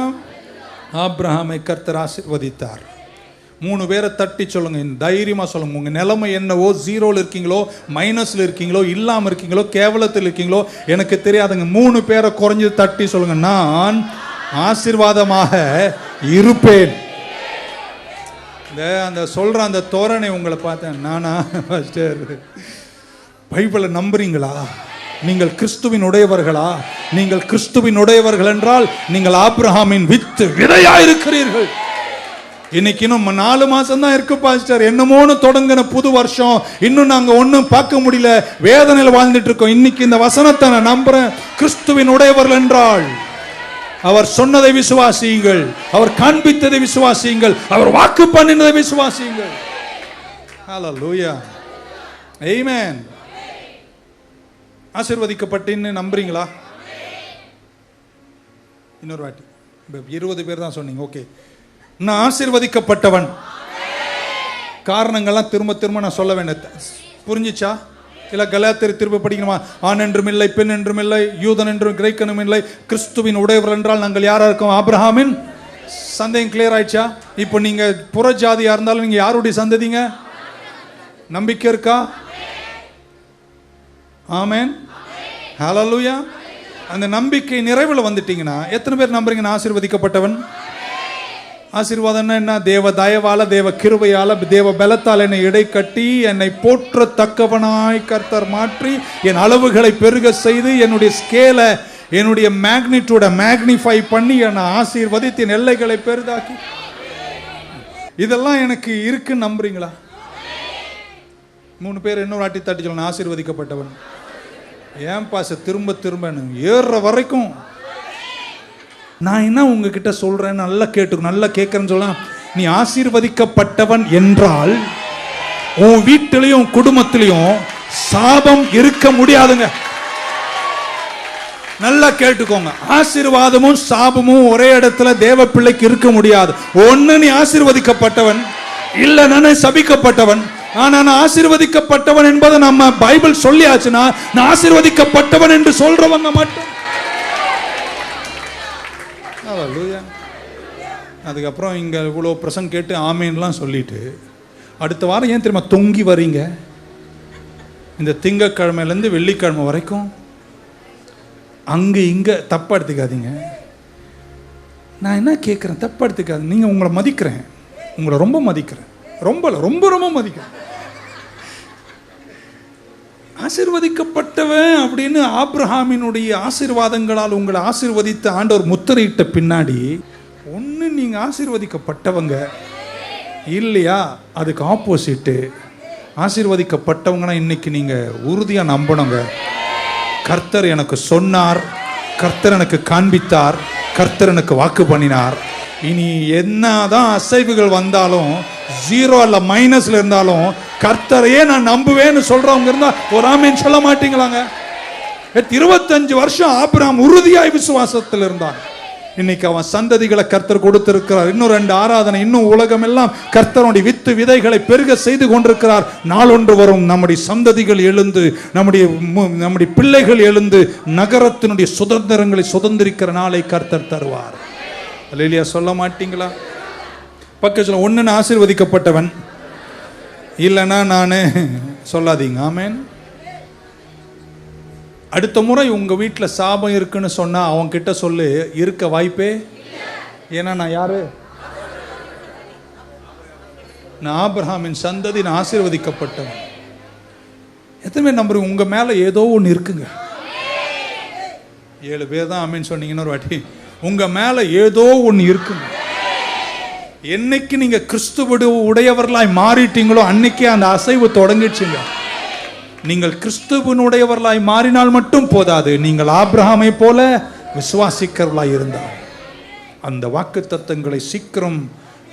ஆபிரகாமை கர்த்தர் ஆசீர்வதித்தார். 3 பேரை தட்டி சொல்லுங்க, தைரியமா சொல்லுங்க. உங்க நிலைமை என்னவோ, ஜீரோல இருக்கீங்களோ, மைனஸ்ல இருக்கீங்களோ, இல்லாம இருக்கீங்களோ, கேவலத்தில் இருக்கீங்களோ, எனக்கு தெரியாதுங்க. 3 பேரை குறைஞ்சு தட்டி சொல்லுங்க, நான் ஆசீர்வாதமாக இருப்பேன். அந்த சொல்ற அந்த தோரணை உங்களை பார்த்தேன். நானா பைபிளை நம்புறீங்களா? நீங்கள் கிறிஸ்துவின் உடையவர்களா? நீங்கள் கிறிஸ்துவின் உடையவர்கள் என்றால் நீங்கள் ஆபிரகாமின் வித்து, விதையா இருக்கிறீர்கள். இன்னைக்கு இன்னும் 4 மாசம் தான் இருக்கு பாஸ்டர், என்னமோன்னு தொடங்கின புது வருஷம், இன்னும் நாங்க ஒன்னும் பார்க்க முடியல, வேதனையில் வாழ்ந்துட்டு இருக்கோம். இன்னைக்கு இந்த வசனத்தை நான் நம்புறேன். கிறிஸ்துவின் உடையவர்கள் என்றால் அவர் சொன்னதை விசுவாசியுங்கள், அவர் காண்பித்ததை விசுவாசியுங்கள், அவர் வாக்கு பண்ணினதை விசுவாசியுங்கள். ஹல்லேலூயா. ஆமென். ஆசீர்வதிக்கப்பட்டேன்னு நம்புறீங்களா? இன்னொரு வாட்டி. 20 பேர் தான் சொன்னீங்க. ஓகே, நான் ஆசீர்வதிக்கப்பட்டவன். காரணங்கள்லாம் திரும்ப திரும்ப நான் சொல்ல வேண்டிய புரிஞ்சிச்சா? இல்ல கலாத்தியர் திரும்ப படிக்கணுமா? ஆண் என்றும் இல்லை, பெண் என்றும் இல்லை, யூதன் என்றும் கிரேக்கனும் இல்லை, கிறிஸ்துவின் உடையவர் என்றால் நாங்கள் யாரா இருக்கோம்? ஆபிரகாமின் சந்தேகம் கிளியர் ஆயிடுச்சா? இப்போ நீங்க புற ஜாதியா இருந்தாலும் நீங்க யாருடைய சந்ததிங்க? நம்பிக்கை இருக்கா? ஆமென். ஹல்லேலூயா. அந்த நம்பிக்கை நிறைவில் வந்துட்டீங்கன்னா எத்தனை பேர் நம்புறீங்க நான் ஆசீர்வதிக்கப்பட்டவன்? ஆசீர்வாதம் என்ன? தேவ தயவால, தேவ கிருபையால, தேவ பலத்தால் என்னை இடை கட்டி என்னை போற்றத்தக்கவனாய் கர்த்தர் மாற்றி என் அளவுகளை பெருக செய்து என்னுடைய ஸ்கேலை, என்னுடைய மேக்னிட்யூட மேக்னிஃபை பண்ணி என்னை ஆசீர்வதித்து என் எல்லைகளை பெரிதாக்கி, இதெல்லாம் எனக்கு இருக்குன்னு நம்புறீங்களா? 3 பேர் இன்னொரு வாட்டி தட்டி சொல்லணும், ஆசீர்வதிக்கப்பட்டவன். ஏன் பாச திரும்ப திரும்ப ஏறுற வரைக்கும் நான் என்ன உங்ககிட்ட சொல்றேன், நல்லா கேட்டு, நல்லா கேட்கறேன்னு சொல்ல. நீ ஆசீர்வதிக்கப்பட்டவன் என்றால் உன் வீட்டிலையும் குடும்பத்திலையும் சாபம் இருக்க முடியாதுங்க. நல்லா கேட்டுக்கோங்க. ஆசீர்வாதமும் சாபமும் ஒரே இடத்துல தேவ பிள்ளைக்கு இருக்க முடியாது. ஒன்னு நீ ஆசீர்வதிக்கப்பட்டவன், இல்ல நான் சபிக்கப்பட்டவன். ஆனா நான் ஆசீர்வதிக்கப்பட்டவன் என்பதை நம்ம பைபிள் சொல்லியாச்சுன்னா நான் ஆசீர்வதிக்கப்பட்டவன் என்று சொல்றவங்க மட்டும். அதுக்கப்புறம் இங்க இவ்வளவு பிரசங்கம் கேட்டு ஆமேன்லாம் சொல்லிட்டு அடுத்த வாரம் ஏன் தெரியுமா தொங்கி வரீங்க? இந்த திங்கக்கிழமையிலேருந்து வெள்ளிக்கிழமை வரைக்கும் அங்கே இங்கே தப்பாக எடுத்துக்காதீங்க. நான் என்ன கேட்குறேன், தப்பாக எடுத்துக்காது. நீங்கள் உங்களை மதிக்கிறேன், உங்களை ரொம்ப மதிக்கிறேன், ரொம்ப ரொம்ப மதிக்கிறேன். ஆசீர்வதிக்கப்பட்டவன் அப்படின்னு ஆபிரகாமினுடைய ஆசீர்வாதங்களால் உங்களை ஆசீர்வதித்த ஆண்டவர் முத்திரையிட்ட பின்னாடி ஒன்று நீங்கள் ஆசீர்வதிக்கப்பட்டவங்க இல்லையா, அதுக்கு ஆப்போசிட்டு ஆசீர்வதிக்கப்பட்டவங்கன்னா இன்னைக்கு நீங்கள் உறுதியாக நம்பணுங்க. கர்த்தர் எனக்கு சொன்னார், கர்த்தர் எனக்கு காண்பித்தார், கர்த்தர் எனக்கு வாக்கு பண்ணினார். இனி என்னதான் அசைவுகள் வந்தாலும், ஜீரோ அல்ல மைனஸ்ல இருந்தாலும் கர்த்தரையே நான் நம்புவேன்னு சொல்றவங்க இருந்தா ஒரு ஆமேன் சொல்ல மாட்டீங்களாங்க? 25 வருஷம் ஆபிரகாம் உறுதியாய் விசுவாசத்தில் இருந்தான். இன்னைக்கு அவன் சந்ததிகளை கர்த்தர் கொடுத்திருக்கிறார். இன்னும் 2 ஆராதனை, இன்னும் உலகம் எல்லாம் கர்த்தருடைய வித்து விதைகளை பெருக செய்து கொண்டிருக்கிறார். நாளொன்று வரும் நம்முடைய சந்ததிகள் எழுந்து, நம்முடைய பிள்ளைகள் எழுந்து நகரத்தினுடைய சுதந்திரங்களை சுதந்திரிக்கிற நாளை கர்த்தர் தருவார். அல்லேலூயா சொல்ல மாட்டீங்களா? பக்கத்தில் ஒன்னு ஆசீர்வதிக்கப்பட்டவன் இல்லைன்னா நான் சொல்லாதீங்க. ஆமேன். அடுத்த முறை உங்க வீட்டில் சாபம் இருக்குன்னு சொன்னா அவங்க கிட்ட சொல்லு, இருக்க வாய்ப்பே. ஏன்னா நான் யாரு? நான் ஆபிரகாமின் சந்ததி, நான் ஆசீர்வதிக்கப்பட்டவன். எத்தனை பேர் நம்புறீங்க உங்க மேல ஏதோ ஒன்று இருக்குங்க? 7 பேர் தான் ஆமீன் சொன்னீங்கன்னு ஒரு வாட்டி. உங்க மேல ஏதோ ஒன்று இருக்குங்க. என்னைக்கு நீங்க கிறிஸ்துவ உடையவர்களாய் மாறிட்டீங்களோ அன்னைக்கே அந்த அசைவு தொடங்கிடுச்சுங்க. நீங்கள் கிறிஸ்துவனுடையவர்களாய் மாறினால் மட்டும் போதாது, நீங்கள் ஆபிரகாமை போல விசுவாசிக்கிறவர்களாய் இருந்தால் அந்த வாக்குத்தத்தங்களை சீக்கிரம்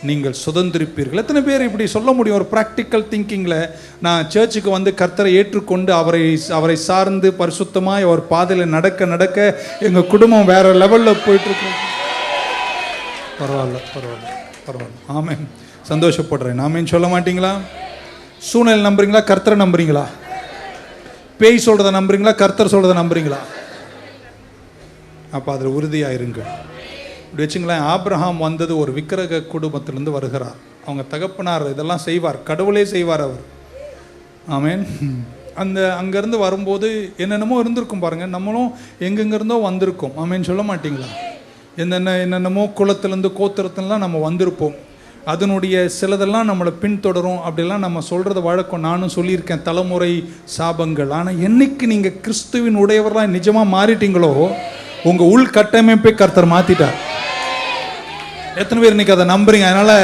நீங்கள் சுதந்திரிப்பீர்கள். எத்தனை பேர் இப்படி சொல்ல முடியும்? ஒரு ப்ராக்டிக்கல் திங்கிங்கில் நான் சர்ச்சுக்கு வந்து கர்த்தரை ஏற்றுக்கொண்டு அவரை சார்ந்து பரிசுத்தமாய் அவர் பாதையில் நடக்க நடக்க எங்கள் குடும்பம் வேற லெவலில் போயிட்டுருக்கு. பரவாயில்ல. ஆமேன், சந்தோஷப்படுறேன். ஆமேன் சொல்ல மாட்டீங்களா? சூழ்நிலை நம்புறீங்களா, கர்த்தரை நம்புறீங்களா? பேய் சொல்றதை நம்புறீங்களா, கர்த்தர் சொல்றதை நம்புறீங்களா? அப்போ அதில் உறுதியாயிருங்க. இப்படி வச்சுங்களேன், ஆபிரகாம் வந்தது ஒரு விக்கிரக குடும்பத்திலிருந்து வருகிறார். அவங்க தகப்பனார் இதெல்லாம் செய்வார், கடவுளே செய்வார் அவர். ஆமேன். அங்கேருந்து வரும்போது என்னென்னமோ இருந்திருக்கும் பாருங்க. நம்மளும் எங்கெங்கிருந்தோ வந்திருக்கோம். ஆமேன் சொல்ல மாட்டீங்களா? என்னென்னமோ குளத்துலேருந்து கோத்திரத்துலாம் நம்ம வந்திருப்போம். அதனுடைய சிலதெல்லாம் நம்மளை பின்தொடரும். அப்படிலாம் நம்ம சொல்கிறது வழக்கம். நானும் சொல்லியிருக்கேன், தலைமுறை சாபங்கள். ஆனால் என்னைக்கு நீங்கள் கிறிஸ்துவின் உடையவர்களாக நிஜமாக மாறிட்டீங்களோ உங்கள் உள் கட்டமைப்பை கர்த்தர் மாற்றிட்டார். எத்தனை பேர் இன்னைக்கு அதை நம்புறீங்க? அதனால்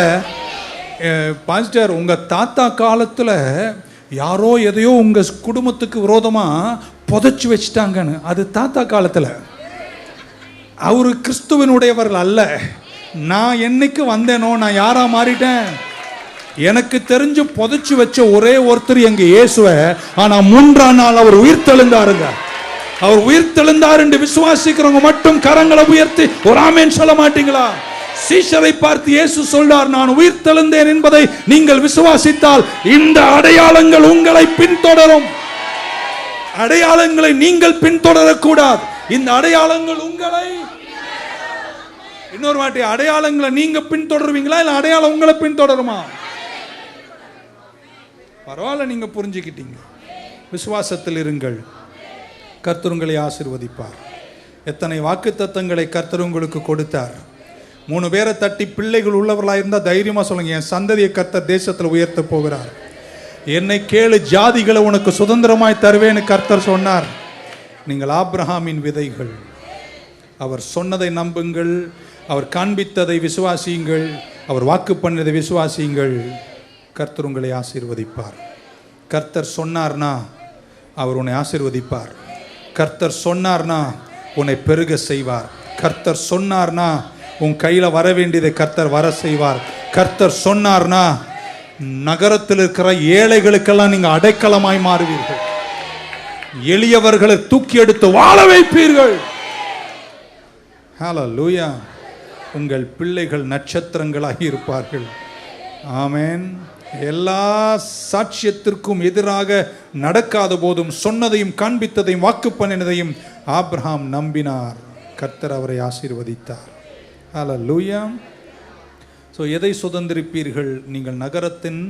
பாஸ்டர், உங்கள் தாத்தா காலத்தில் யாரோ எதையோ உங்கள் குடும்பத்துக்கு விரோதமாக புதைச்சி வச்சுட்டாங்கன்னு, அது தாத்தா காலத்தில். அவரு கிறிஸ்துவனுடையவர்கள் அல்ல. நான் என்னைக்கு வந்தேனோ நான் யாரா மாறிட்டேன்? எனக்கு தெரிஞ்சு புதைச்சு வச்ச ஒரே ஒருத்தர் எங்க இயேசுவை. ஆனா 3ஆம் நாள் அவர் உயிர் தெழுந்தாருங்க. அவர் உயிர் தெழுந்தார் என்று விசுவாசிக்கிறவங்க மட்டும் கரங்களை உயர்த்தி ஒரு ஆமேன் சொல்ல மாட்டீங்களா? சீஷரை பார்த்து இயேசு சொல்றார், நான் உயிர் தெழுந்தேன் என்பதை நீங்கள் விசுவாசித்தால் இந்த அடையாளங்கள் உங்களை பின்தொடரும். அடையாளங்களை நீங்கள் பின்தொடரக்கூடாது, இந்த அடையாளங்கள் உங்களை. இன்னொரு வாட்டி, அடையாளங்களை நீங்க பின்தொடருவீங்களா இல்ல அடையாளம் உங்களை பின்தொடருமா? பரவாயில்ல, நீங்க புரிஞ்சுக்கிட்டீங்க. விசுவாசத்தில் இருங்கள், கர்த்தர் உங்களை ஆசீர்வதிப்பார். எத்தனை வாக்குத்தத்தங்களை கர்த்தர் உங்களுக்கு கொடுத்தார். 3 பேரை தட்டி பிள்ளைகள் உள்ளவர்களாக இருந்தால் தைரியமா சொல்லுங்க, என் சந்ததியை கர்த்தர் தேசத்தில் உயர்த்த போகிறார். என்னை கேளு, ஜாதிகளை உனக்கு சுதந்திரமாய் தருவேன்னு கர்த்தர் சொன்னார். நீங்கள் ஆபிரகாமின் விதைகள். அவர் சொன்னதை நம்புங்கள், அவர் காண்பித்ததை விசுவாசியுங்கள், அவர் வாக்கு பண்ணதை விசுவாசியுங்கள். கர்த்தர் உங்களை ஆசீர்வதிப்பார். கர்த்தர் சொன்னார்னா அவர் உன்னை ஆசீர்வதிப்பார். கர்த்தர் சொன்னார்னா உன்னை பெருக செய்வார். கர்த்தர் சொன்னார்னா உன் கையில் வர வேண்டியதை கர்த்தர் வர செய்வார். கர்த்தர் சொன்னார்னா நகரத்தில் இருக்கிற ஏழைகளுக்கெல்லாம் நீங்க அடைக்கலமாய் மாறுவீர்கள். எளியவர்களை தூக்கி எடுத்து வாழ வைப்பீர்கள். ஹல்லேலூயா. உங்கள் பிள்ளைகள் நட்சத்திரங்களாக இருப்பார்கள். ஆமென். எல்லா சாட்சியத்திற்கும் எதிராக நடக்காத போதும் சொன்னதையும் காண்பித்ததையும் வாக்கு பண்ணினதையும் ஆபிரகாம் நம்பினார். கர்த்தர் அவரை ஆசீர்வதித்தார். ஹல்லேலூயா. ஸோ எதை சுதந்திரிப்பீர்கள்? நீங்கள் நகரத்தின்,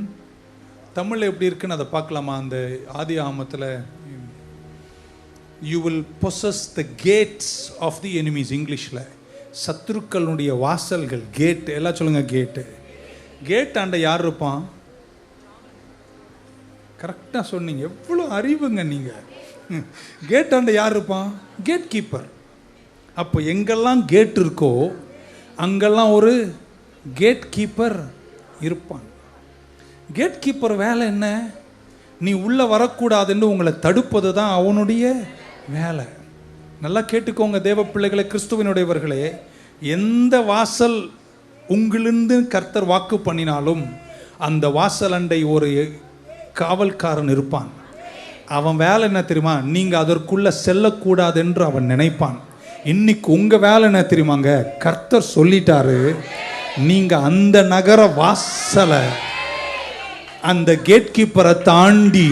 தமிழ் எப்படி இருக்குன்னு அதை பார்க்கலாமா? அந்த ஆதி ஆகமத்தில் you will possess the gates of the enemies. இங்கிலீஷில் சத்துருக்களுடைய வாசல்கள், கேட். எல்லாம் சொல்லுங்க, கேட்டு. கேட் ஆண்ட யார் இருப்பான்? கரெக்டாக சொன்னீங்க, எவ்வளோ அறிவுங்க நீங்கள். கேட் ஆண்ட யார் இருப்பான்? Gate keeper. அப்போ எங்கெல்லாம் கேட் இருக்கோ அங்கெல்லாம் ஒரு கேட் கீப்பர் இருப்பான். கேட் கீப்பர் வேலை என்ன? நீ உள்ளே வரக்கூடாதுன்னு உங்களை தடுப்பது தான் அவனுடைய வேலை. நல்லா கேட்டுக்கோங்க தேவ பிள்ளைகளை, கிறிஸ்துவனுடையவர்களே. எந்த வாசல் உங்களிருந்து கர்த்தர் வாக்கு பண்ணினாலும் அந்த வாசல் அண்டை ஒரு காவல்காரன் இருப்பான். அவன் வேலை என்ன தெரியுமா? நீங்கள் அதற்குள்ளே செல்லக்கூடாது என்று அவன் நினைப்பான். இன்னைக்கு உங்கள் வேலை என்ன தெரியுமாங்க? கர்த்தர் சொல்லிட்டாரு, நீங்கள் அந்த நகர வாசலை, அந்த கேட் கீப்பரை தாண்டி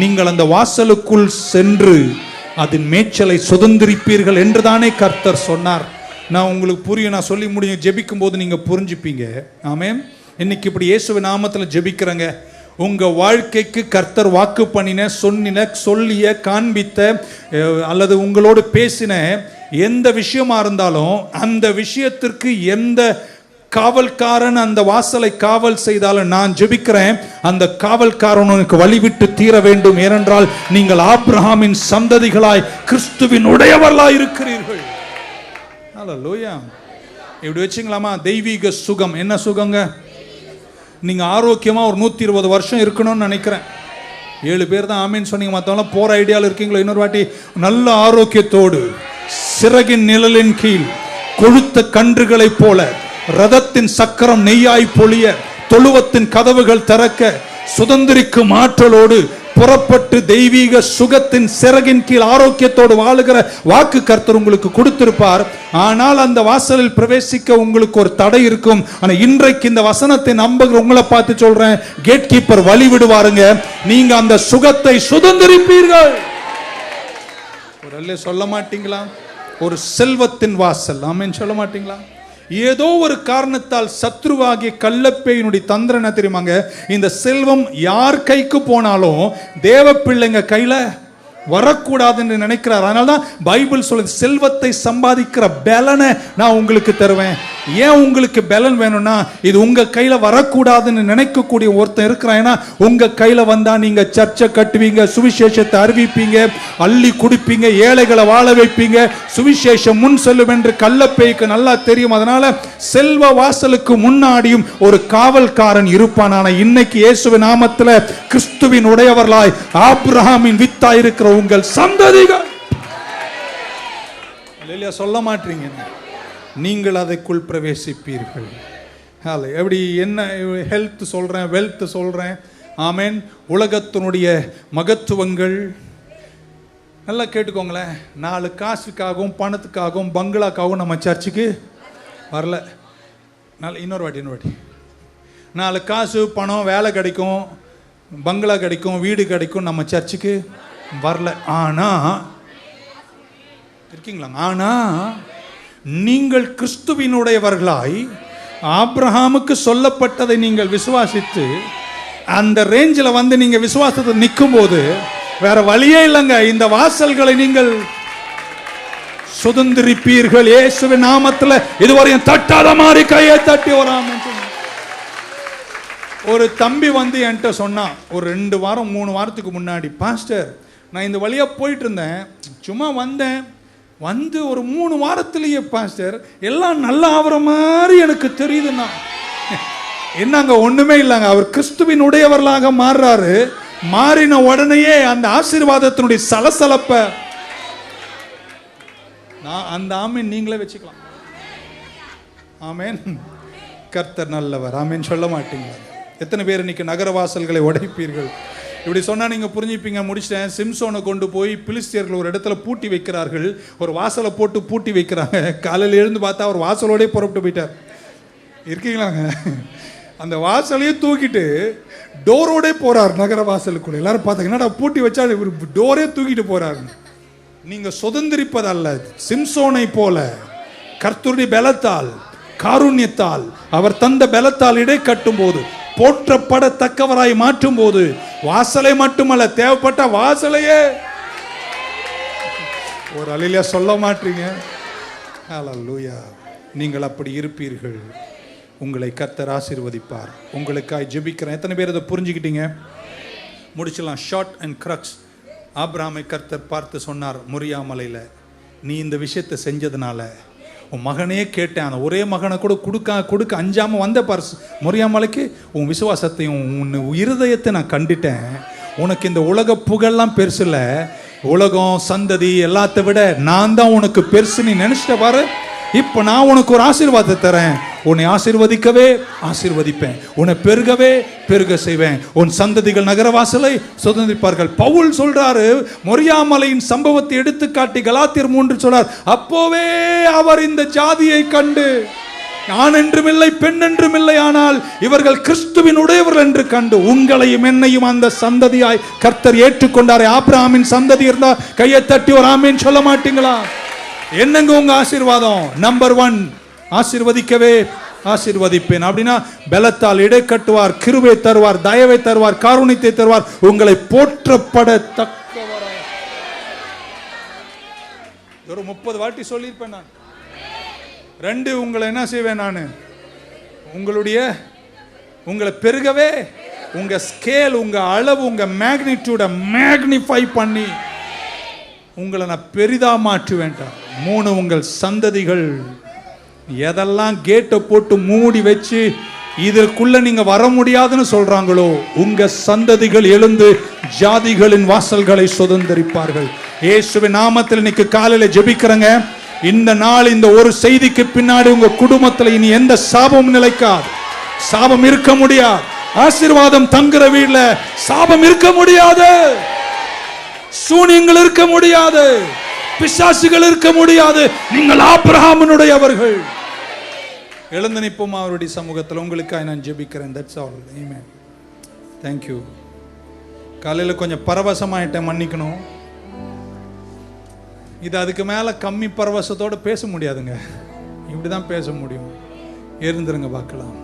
நீங்கள் அந்த வாசலுக்குள் சென்று அதன் மேய்ச்சலை சுதந்திரிப்பீர்கள் என்று தானே கர்த்தர் சொன்னார். நான் உங்களுக்கு புரியும், நான் சொல்லி முடியும். ஜெபிக்கும் போது நீங்கள் புரிஞ்சுப்பீங்க. ஆமென். இன்னைக்கு இப்படி இயேசுவின் நாமத்தில் ஜெபிக்கிறேங்க. உங்கள் வாழ்க்கைக்கு கர்த்தர் வாக்கு பண்ணின, சொன்னின, சொல்லிய, காண்பித்த அல்லது உங்களோடு பேசின எந்த விஷயமா இருந்தாலும் அந்த விஷயத்திற்கு எந்த காவல்காரன் அந்த வாசலை காவல் செய்தாலும் நான் ஜெபிக்கிறேன், அந்த காவல்காரன் உனக்கு வழிவிட்டு தீர வேண்டும். ஏனென்றால் நீங்கள் ஆபிரகாமின் சந்ததிகளாய் கிறிஸ்துவின் உடையவர்களாய் இருக்கிறீர்கள். ஹல்லேலூயா. இப்படி வச்சுங்களாமா? தெய்வீக சுகம். என்ன சுகங்க? நீங்க ஆரோக்கியமா ஒரு 120 வருஷம் இருக்கணும்னு நினைக்கிறேன். 7 பேர் தான் ஆமீன் சொன்னீங்க. மற்றவங்களாம் போற ஐடியாவில் இருக்கீங்களோ? இன்னொரு வாட்டி, நல்ல ஆரோக்கியத்தோடு சிறகின் நிழலின் கீழ் கொழுத்த கன்றுகளைப் போல ரதத்தின் சக்கரம் நெய்யாய் பொழிய தொழுவத்தின் கதவுகள் திறக்க சுதந்திரிக்கும் ஆற்றலோடு புறப்பட்டு தெய்வீக சுகத்தின் சிறகின் கீழ் ஆரோக்கியத்தோடு வாழுகிற வாக்கு கர்த்தர் உங்களுக்கு கொடுத்திருப்பார். ஆனால் அந்த வாசலில் பிரவேசிக்க உங்களுக்கு ஒரு தடை இருக்கும். ஆனால் இன்றைக்கு இந்த வசனத்தை நம்புகிற உங்களை பார்த்து சொல்றேன், கேட் கீப்பர் வழி விடுவாருங்க. நீங்க அந்த சுகத்தை சுதந்திரிப்பீர்கள். ஒரு சொல்ல மாட்டீங்களா? ஒரு செல்வத்தின் வாசல். ஆமென் சொல்ல மாட்டீங்களா? ஏதோ ஒரு காரணத்தால் சத்ருவாகிய கள்ளப்பேயினுடைய தந்திரம் என்ன தெரியுமாங்க? இந்த செல்வம் யார் கைக்கு போனாலும் தேவ பிள்ளைங்க கையில வரக்கூடாதுன்னு நினைக்கிறார். அதனால தான் பைபிள் சொல்லுது, செல்வத்தை சம்பாதிக்கிற பலனை நான் உங்களுக்கு தருவேன். ஏன் உங்களுக்கு பலன் வேணும்னா, இது உங்க கையில வரக்கூடாதுன்னு நினைக்கக்கூடிய ஒருத்தன் இருக்கிறான். ஏன்னா உங்க கையில வந்தா நீங்க சர்ச்சை கட்டுவீங்க, சுவிசேஷத்தை அறிவிப்பீங்க, அள்ளி குடிப்பீங்க, ஏழைகளை வாழ வைப்பீங்க, சுவிசேஷம் முன் செல்லும் என்று கள்ளப்பேய்க்கு நல்லா தெரியும். அதனால செல்வ வாசலுக்கு முன்னாடியும் ஒரு காவல்காரன் இருப்பான். ஆனா இன்னைக்கு இயேசுவின் நாமத்துல கிறிஸ்துவின் உடையவர்களாய் ஆபிரகாமின் வித்தாய் இருக்கிற உங்கள் சந்ததிகள். சொல்ல மாட்டீங்க, நீங்கள் அதற்குள் பிரவேசிப்பீர்கள். எப்படி என்ன ஹெல்த் சொல்றேன், வெல்த் சொல்றேன். ஆமென். உலகத்தினுடைய மகத்துவங்கள் நல்லா கேட்டுக்கோங்களேன். 4 காசுக்காகவும் பணத்துக்காகவும் பங்களாக்காகவும் நம்ம சர்ச்சுக்கு வரல. இன்னொரு வாட்டி 4 காசு பணம், வேலை கிடைக்கும், பங்களா கிடைக்கும், வீடு கிடைக்கும், நம்ம சர்ச்சுக்கு வரல. ஆனா இருக்கீங்களா? ஆனா நீங்கள் கிறிஸ்துவினுடையவர்களாய் ஆபிரகாமுக்கு சொல்லப்பட்டதை நீங்கள் விசுவாசித்து அந்த ரேஞ்சில் வந்து நீங்க விசுவாசத்தை நிற்கும் போது வேற வழியே இல்லைங்க. இந்த வாசல்களை நீங்கள் சுதந்திரிப்பீர்கள். இயேசுவின் நாமத்தில் இதுவரையும் தட்டாத மாதிரி கையை தட்டி வராம. ஒரு தம்பி வந்து என்கிட்ட சொன்னான் ஒரு 2 வாரம் 3 வாரத்துக்கு முன்னாடி, பாஸ்டர் நான் இந்த வழியா போயிட்டு இருந்தேன், சும்மா வந்தேன், வந்து ஒரு 3 வாரத்திலேயே பாஸ்டர் எல்லாம் நல்லா ஆகிற மாதிரி எனக்கு தெரியுதுன்னா. என்னங்க? ஒண்ணுமே இல்லைங்க. அவர் கிறிஸ்துவின் உடையவர்களாக மாறுறாரு. மாறின உடனேயே அந்த ஆசீர்வாதத்தினுடைய சலசலப்ப அந்த ஆமீன் நீங்களே வச்சுக்கலாம். ஆமேன். கர்த்தர் நல்லவர். ஆமேன் சொல்ல மாட்டீங்களா? எத்தனை பேர் இன்னைக்கு நகர வாசல்களை உடைப்பீர்கள்? இப்படி சொன்னால் நீங்கள் புரிஞ்சுப்பீங்க. முடிச்சிட்டேன். சிம்சோனை கொண்டு போய் பிலிஸ்தியர்கள் ஒரு இடத்துல பூட்டி வைக்கிறார்கள். ஒரு வாசலை போட்டு பூட்டி வைக்கிறாங்க. காலையில் எழுந்து பார்த்தா அவர் வாசலோடய புறப்பட்டு போயிட்டார். இருக்கீங்களாங்க? அந்த வாசலையே தூக்கிட்டு டோரோடே போறார் நகர வாசலுக்குள்ள. எல்லாரும் பார்த்தாங்க, என்னடா பூட்டி வச்சா டோரே தூக்கிட்டு போறாரு. நீங்க சுதந்திரிப்பதல்ல, சிம்சோனை போல கர்த்தருடைய பலத்தால் காருண்யத்தால் அவர் தந்த பலத்தால் இடை கட்டும் போது, போற்றப்படத்தக்கவராய் மாற்றும் போது, வாசலை மட்டுமல்ல தேவைப்பட்ட வாசலையே ஒரு அலையில சொல்ல மாட்டீங்க. ஹல்லேலூயா. நீங்கள் அப்படி இருப்பீர்கள். உங்களை கர்த்தர் ஆசீர்வதிப்பார். உங்களுக்காய் ஜெபிக்கிறேன். எத்தனை பேர் அதை புரிஞ்சுக்கிட்டீங்க? முடிச்சலாம். Short and crux. ஆபிரகாமை கர்த்தர் பார்த்து சொன்னார் மொரியா மலையில், நீ இந்த விஷயத்தை செஞ்சதுனால உன் மகனே கேட்டேன், அந்த ஒரே மகனை கூட கொடுக்க அஞ்சாமல் வந்த பர்ஸ் மொரியா மலைக்கு, உன் விசுவாசத்தையும் உன் இருதயத்தை நான் கண்டுட்டேன். உனக்கு இந்த உலக புகழெல்லாம் பெருசு இல்லை, உலகம் சந்ததி எல்லாத்தை விட நான் தான் உனக்கு பெருசு நீ நினைச்சிட்ட பாரு. இப்போ நான் உனக்கு ஒரு ஆசீர்வாதத்தை தரேன். உன்னை ஆசீர்வதிக்கவே ஆசீர்வதிப்பேன், உன்னை பெருகவே பெருக செய்வேன், உன் சந்ததிகள் நகரவாசலை சுதந்திரிப்பார்கள். பவுல் சொல்றாரு, மொரியாமலையின் சம்பவத்தை எடுத்துக்காட்டி கலாத்தியர் 3 சொல்றார், அப்போவே அவர் இந்த ஜாதியை கண்டு ஆண் என்றும் இல்லை பெண் என்றும் இல்லை, ஆனால் இவர்கள் கிறிஸ்துவின் உடையவர்கள் என்று கண்டு உங்களையும் என்னையும் அந்த சந்ததியாய் கர்த்தர் ஏற்றுக்கொண்டாரே. ஆபிரகாமின் சந்ததி இருந்தா கையை தட்டி ஒரு ஆமீன் சொல்ல மாட்டீங்களா? என்னங்க உங்க ஆசீர்வாதம்? நம்பர் 1, ஆசீர்வதிக்கவே ஆசீர்வதிப்பேன். அப்படின்னா பலத்தால் இடை கட்டுவார், கிருபை தருவார், தயவை தருவார், காருண்யத்தை தருவார், உங்களை போற்றப்படத்தக்கவராய். ஒரு 30 வாட்டி சொல்லியிருப்பேன் நான். 2, உங்களை என்ன செய்வேன் நான்? உங்களை பெருகவே, உங்க ஸ்கேல், உங்க அளவு, உங்க மேக்னிடியூட மேக்னிஃபை பண்ணி உங்களை நான் பெரிதா மாற்றுவேன். 3, உங்கள் சந்ததிகள். எதெல்லாம் கேட்டை போட்டு மூடி வச்சு இதற்குள்ள நீங்க வர முடியாதுன்னு சொல்றாங்களோ, உங்க சந்ததிகள் எழுந்து ஜாதிகளின் வாசல்களை சுதந்திரிப்பார்கள். இயேசுவின் நாமத்தில் இன்னைக்கு காலையில ஜெபிக்கிறேங்க. இந்த நாள், இந்த ஒரு செய்திக்கு பின்னாடி உங்க குடும்பத்தில் இனி எந்த சாபமும் நிலைக்காது. சாபம் இருக்க முடியாது. ஆசீர்வாதம் தங்குற வீட்ல சாபம் இருக்க முடியாது. சூனியங்கள் இருக்க முடியாது. பிசாசுகள் இருக்க முடியாது. நீங்கள் ஆபிரகாமினுடையவர்கள். எழுந்து நிற்போம் அவருடைய சமூகத்தில். உங்களுக்காக நான் ஜெபிக்கிறேன். That's all. Amen. Thank you. காலையில் கொஞ்சம் பரவசமாயிட்டேன், மன்னிக்கணும். இது அதுக்கு மேலே கம்மி பரவசத்தோடு பேச முடியாதுங்க. இப்படி தான் பேச முடியும். இருந்துருங்க பார்க்கலாம்.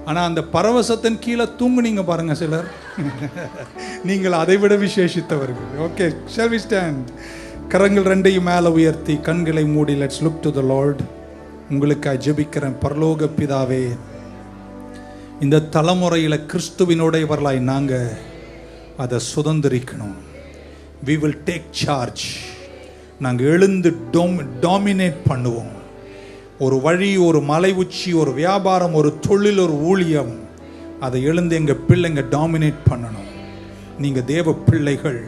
ஆனால் அந்த பரவசத்தின் கீழே தூங்குனீங்க பாருங்க சிலர், நீங்கள் அதை விட விசேஷித்தவர்கள். Okay, shall we stand? கரங்கள் 2ஐயும் மேலே உயர்த்தி கண்களை மூடி let's look to the Lord. உங்களுக்காக ஜெபிக்கிறேன். பரலோக பிதாவே, இந்த தலைமுறையில் கிறிஸ்துவினுடையவர்களாய் நாங்கள் அதை சுதந்திரிக்கணும். we will take charge. நாங்கள் எழுந்து டாமினேட் பண்ணுவோம். ஒரு வழி, ஒரு மலை உச்சி, ஒரு வியாபாரம், ஒரு தொழில், ஒரு ஊழியம், அதை எழுந்து எங்கள் பிள்ளைங்க டாமினேட் பண்ணணும். நீங்கள் தேவ பிள்ளைகள்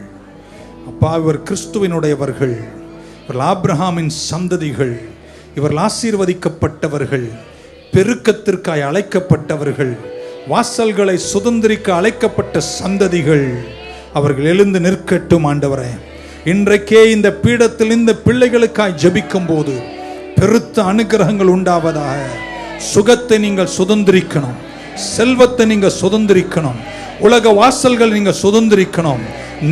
அப்பா. இவர் கிறிஸ்துவினுடையவர்கள், இவர்கள் ஆபிரகாமின் சந்ததிகள், இவர்கள் ஆசீர்வதிக்கப்பட்டவர்கள், பெருக்கத்திற்காய் அழைக்கப்பட்டவர்கள், வாசல்களை சுதந்திரிக்க அழைக்கப்பட்ட சந்ததிகள். அவர்கள் எழுந்து நிற்கட்டும் ஆண்டவரே. இன்றைக்கே இந்த பீடத்தில் இந்த பிள்ளைகளுக்காய் ஜெபிக்கும் போது பெருத்த அனுகிரகங்கள் உண்டாவதாக. சுகத்தை நீங்கள் சுதந்திரிக்கணும், செல்வத்தை நீங்க சுதந்திரிக்கணும், உலக வாசல்கள் நீங்க சுதந்திரிக்கணும்,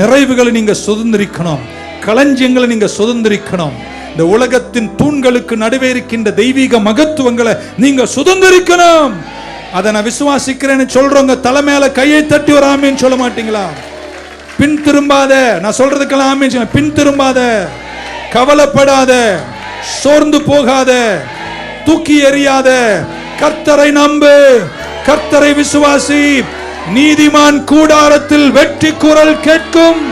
நிறைவுகளை நீங்க சுதந்திரிக்கணும், களஞ்சியங்களை நீங்க சுதந்திரிக்கணும். இந்த உலகத்தின் தூண்களுக்கு நடுவே இருக்கின்ற தெய்வீக மகத்துவங்களை நீங்க சுதந்திரிக்கணும். அதை நான் விசுவாசிக்கிறேன்னு சொல்றவங்க தலைமையில கையை தட்டி ஒரு ஆமீன் சொல்ல மாட்டீங்களா? பின் திரும்பாத. நான் சொல்றதுக்கெல்லாம் ஆமீன் சொல்ல. பின் திரும்பாத, கவலைப்படாத, சோர்ந்து போகாத, தூக்கி எறியாத. கர்த்தரை நம்பு, கர்த்தரை விசுவாசி. நீதிமான் கூடாரத்தில் வெற்றி குரல் கேட்கும்.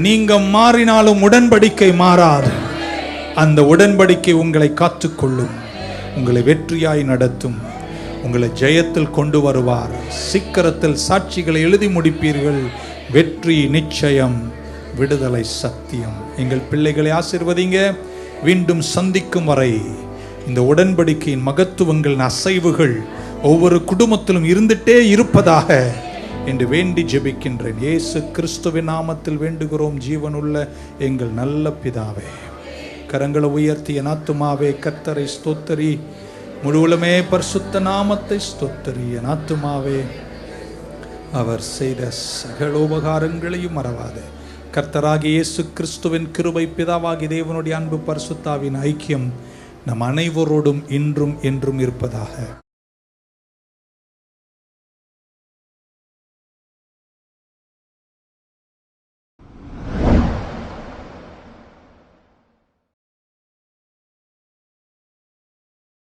நீங்க மாறினாலும் உடன்படிக்கை மாறாது. அந்த உடன்படிக்கை உங்களை காத்துக்கொள்ளும், உங்களை வெற்றியாய் நடத்தும், உங்களை ஜெயத்தில் கொண்டு வருவார். சீக்கிரத்தில் சாட்சிகளை எழுதி முடிப்பீர்கள். வெற்றி நிச்சயம், விடுதலை சத்தியம். எங்கள் பிள்ளைகளை ஆசீர்வதிங்க. மீண்டும் சந்திக்கும் வரை இந்த உடன்படிக்கையின் மகத்துவங்களின் அசைவுகள் ஒவ்வொரு குடும்பத்திலும் இருந்துட்டே இருப்பதாக என்று வேண்டி ஜெபிக்கின்றேன். இயேசு கிறிஸ்துவின் நாமத்தில் வேண்டுகிறோம் ஜீவனுள்ள எங்கள் நல்ல பிதாவே. கரங்களை உயர்த்தி என் ஆத்துமாவே கர்த்தரை ஸ்தோத்தரி, முழுவலுமே பரிசுத்த நாமத்தை ஸ்தோத்திரிய ஆத்துமாவே அவர் செய்த சகல உபகாரங்களையும் மறவாதே. கர்த்தராகிய இயேசு கிறிஸ்துவின் கிருபை, பிதாவாகிய தேவனுடைய அன்பு, பரிசுத்தாவின் ஐக்கியம் நம் அனைவரோடும் இன்றும் என்றும் இருப்பதாக.